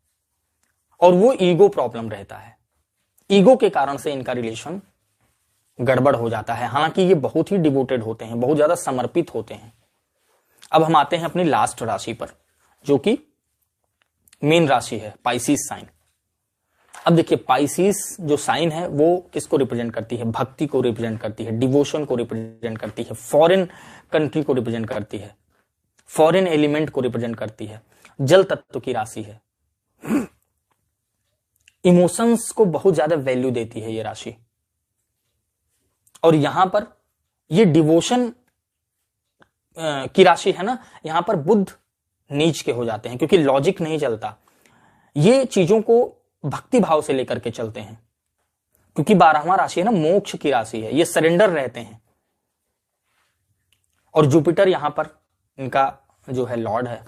और वो ईगो प्रॉब्लम रहता है। ईगो के कारण से इनका रिलेशन गड़बड़ हो जाता है। हालांकि ये बहुत ही डिवोटेड होते हैं, बहुत ज्यादा समर्पित होते हैं। अब हम आते हैं अपनी लास्ट राशि पर, जो कि मीन राशि है, पाइसिस साइन। अब देखिए पाइसिस जो साइन है वो किसको रिप्रेजेंट करती है? भक्ति को रिप्रेजेंट करती है, डिवोशन को रिप्रेजेंट करती है, फॉरेन कंट्री को रिप्रेजेंट करती है, फॉरेन एलिमेंट को रिप्रेजेंट करती है, जल तत्व की राशि है, इमोशंस को बहुत ज्यादा वैल्यू देती है ये राशि। और यहां पर ये डिवोशन की राशि है ना, यहां पर बुध नीच के हो जाते हैं क्योंकि लॉजिक नहीं चलता। ये चीजों को भक्ति भाव से लेकर के चलते हैं, क्योंकि 12वां राशि है ना, मोक्ष की राशि है, ये सरेंडर रहते हैं। और जुपिटर यहां पर इनका जो है लॉर्ड है।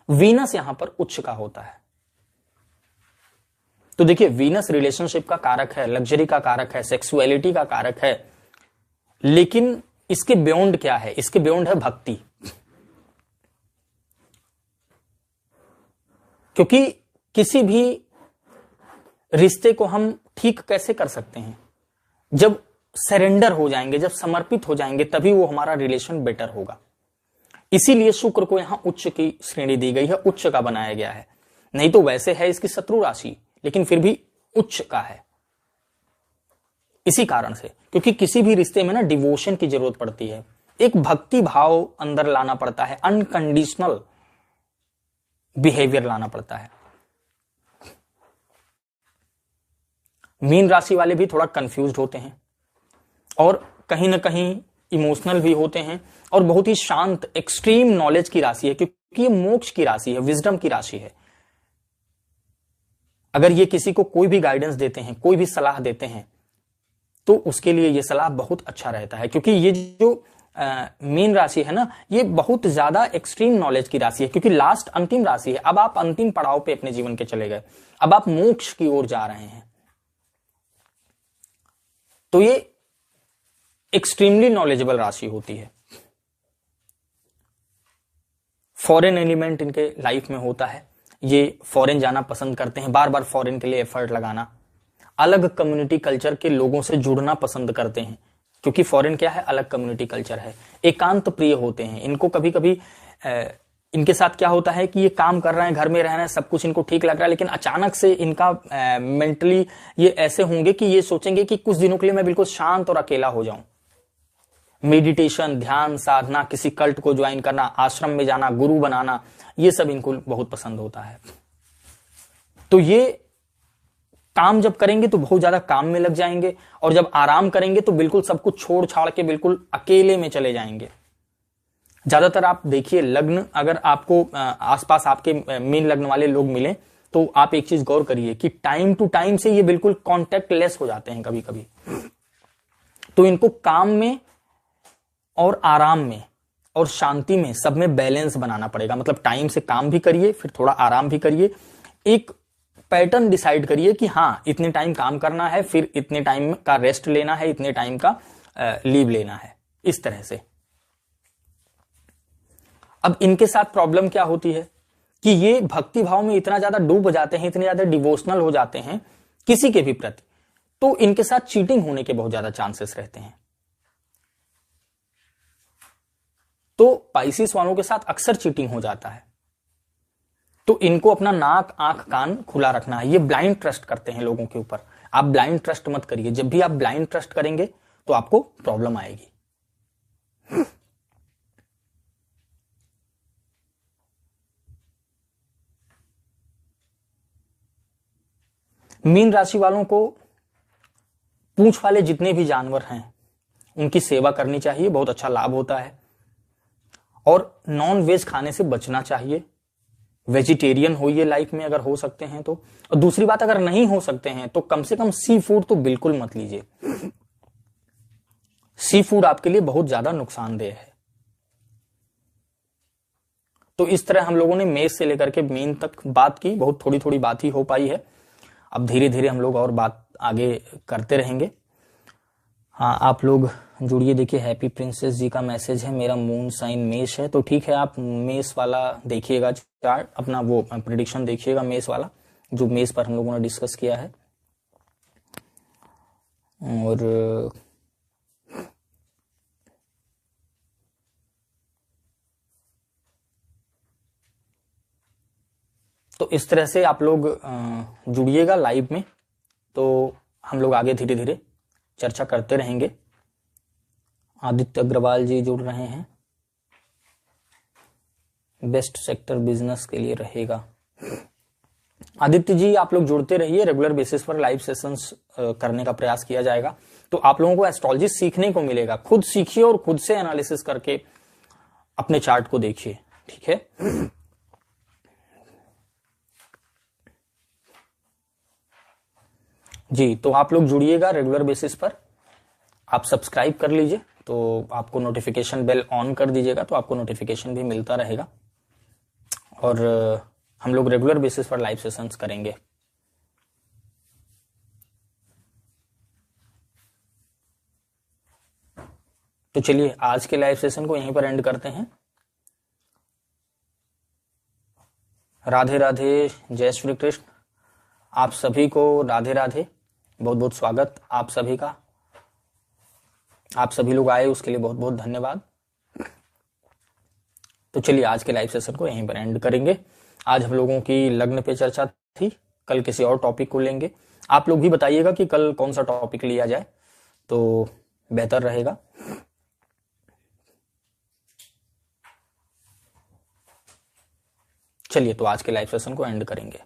वीनस यहां पर उच्च का होता है। तो देखिए वीनस रिलेशनशिप का कारक है, लग्जरी का कारक है, सेक्सुअलिटी का कारक है, लेकिन इसके बियॉन्ड क्या है? इसके बियॉन्ड है भक्ति। क्योंकि किसी भी रिश्ते को हम ठीक कैसे कर सकते हैं? जब सरेंडर हो जाएंगे, जब समर्पित हो जाएंगे, तभी वो हमारा रिलेशन बेटर होगा। इसीलिए शुक्र को यहां उच्च की श्रेणी दी गई है, उच्च का बनाया गया है। नहीं तो वैसे है इसकी शत्रु राशि, लेकिन फिर भी उच्च का है। इसी कारण से, क्योंकि किसी भी रिश्ते में ना डिवोशन की जरूरत पड़ती है, एक भक्ति भाव अंदर लाना पड़ता है, अनकंडीशनल बिहेवियर लाना पड़ता है। मीन राशि वाले भी थोड़ा कंफ्यूज्ड होते हैं और कहीं ना कहीं इमोशनल भी होते हैं, और बहुत ही शांत एक्सट्रीम नॉलेज की राशि है, क्योंकि ये मोक्ष की राशि है, विजडम की राशि है। अगर ये किसी को कोई भी गाइडेंस देते हैं, कोई भी सलाह देते हैं, तो उसके लिए ये सलाह बहुत अच्छा रहता है, क्योंकि ये जो मीन राशि है ना, ये बहुत ज्यादा एक्सट्रीम नॉलेज की राशि है, क्योंकि लास्ट अंतिम राशि है। अब आप अंतिम पड़ाव पे अपने जीवन के चले गए, अब आप मोक्ष की ओर जा रहे हैं। तो ये एक्सट्रीमली नॉलेजेबल राशि होती है। फॉरेन एलिमेंट इनके लाइफ में होता है, ये फॉरेन जाना पसंद करते हैं, बार बार फॉरेन के लिए एफर्ट लगाना, अलग कम्युनिटी कल्चर के लोगों से जुड़ना पसंद करते हैं, क्योंकि फॉरेन क्या है, अलग कम्युनिटी कल्चर है। एकांत प्रिय होते हैं। इनको कभी कभी इनके साथ क्या होता है कि ये काम कर रहे हैं, घर में रह रहे हैं, सब कुछ इनको ठीक लग रहा है, लेकिन अचानक से इनका मेंटली ये ऐसे होंगे कि ये सोचेंगे कि कुछ दिनों के लिए मैं बिल्कुल शांत और अकेला हो जाऊं। मेडिटेशन, ध्यान, साधना, किसी कल्ट को ज्वाइन करना, आश्रम में जाना, गुरु बनाना, ये सब इनको बहुत पसंद होता है। तो ये काम जब करेंगे तो बहुत ज्यादा काम में लग जाएंगे, और जब आराम करेंगे तो बिल्कुल सब कुछ छोड़ छाड़ के बिल्कुल अकेले में चले जाएंगे। ज्यादातर आप देखिए लग्न, अगर आपको आसपास आपके मीन लग्न वाले लोग मिले, तो आप एक चीज गौर करिए कि टाइम टू टाइम से ये बिल्कुल कॉन्टेक्ट लेस हो जाते हैं कभी कभी। तो इनको काम में और आराम में और शांति में, सब में बैलेंस बनाना पड़ेगा। मतलब टाइम से काम भी करिए, फिर थोड़ा आराम भी करिए, एक पैटर्न डिसाइड करिए कि हाँ इतने टाइम काम करना है, फिर इतने टाइम का रेस्ट लेना है, इतने टाइम का लीव लेना है, इस तरह से। अब इनके साथ प्रॉब्लम क्या होती है कि ये भक्ति भाव में इतना ज्यादा डूब जाते हैं, इतने ज्यादा डिवोशनल हो जाते हैं किसी के भी प्रति, तो इनके साथ चीटिंग होने के बहुत ज्यादा चांसेस रहते हैं। तो पाइसिस वालों के साथ अक्सर चीटिंग हो जाता है। तो इनको अपना नाक, आंख, कान खुला रखना है। ये ब्लाइंड ट्रस्ट करते हैं लोगों के ऊपर। आप ब्लाइंड ट्रस्ट मत करिए। जब भी आप ब्लाइंड ट्रस्ट करेंगे तो आपको प्रॉब्लम आएगी। मीन राशि वालों को पूंछ वाले जितने भी जानवर हैं उनकी सेवा करनी चाहिए, बहुत अच्छा लाभ होता है। और नॉन वेज खाने से बचना चाहिए, वेजिटेरियन होइए लाइफ में अगर हो सकते हैं तो। और दूसरी बात, अगर नहीं हो सकते हैं तो कम से कम सी फूड तो बिल्कुल मत लीजिए। सी फूड आपके लिए बहुत ज्यादा नुकसानदेह है। तो इस तरह हम लोगों ने मेष से लेकर के मीन तक बात की, बहुत थोड़ी थोड़ी बात ही हो पाई है। अब धीरे धीरे हम लोग और बात आगे करते रहेंगे। हाँ, आप लोग जुड़िए। देखिए हैप्पी प्रिंसेस जी का मैसेज है, मेरा मून साइन मेष है। तो ठीक है, आप मेष वाला देखिएगा चार्ट, अपना वो प्रिडिक्शन देखिएगा मेष वाला, जो मेष पर हम लोगों ने डिस्कस किया है। और तो इस तरह से आप लोग जुड़िएगा लाइव में, तो हम लोग आगे धीरे धीरे चर्चा करते रहेंगे। आदित्य अग्रवाल जी जुड़ रहे हैं, बेस्ट सेक्टर बिजनेस के लिए रहेगा। आदित्य जी आप लोग जुड़ते रहिए, रेगुलर बेसिस पर लाइव सेशंस करने का प्रयास किया जाएगा, तो आप लोगों को एस्ट्रोलॉजी सीखने को मिलेगा। खुद सीखिए और खुद से एनालिसिस करके अपने चार्ट को देखिए, ठीक है। जी, तो आप लोग जुड़िएगा रेगुलर बेसिस पर, आप सब्सक्राइब कर लीजिए, तो आपको नोटिफिकेशन बेल ऑन कर दीजिएगा, तो आपको नोटिफिकेशन भी मिलता रहेगा। और हम लोग रेगुलर बेसिस पर लाइव सेशंस करेंगे। तो चलिए आज के लाइव सेशन को यहीं पर एंड करते हैं। राधे राधे, जय श्री कृष्ण। आप सभी को राधे राधे, बहुत बहुत स्वागत आप सभी का। आप सभी लोग आए उसके लिए बहुत बहुत धन्यवाद। तो चलिए आज के लाइव सेशन को यहीं पर एंड करेंगे। आज हम लोगों की लग्न पे चर्चा थी, कल किसी और टॉपिक को लेंगे। आप लोग भी बताइएगा कि कल कौन सा टॉपिक लिया जाए तो बेहतर रहेगा। चलिए तो आज के लाइव सेशन को एंड करेंगे।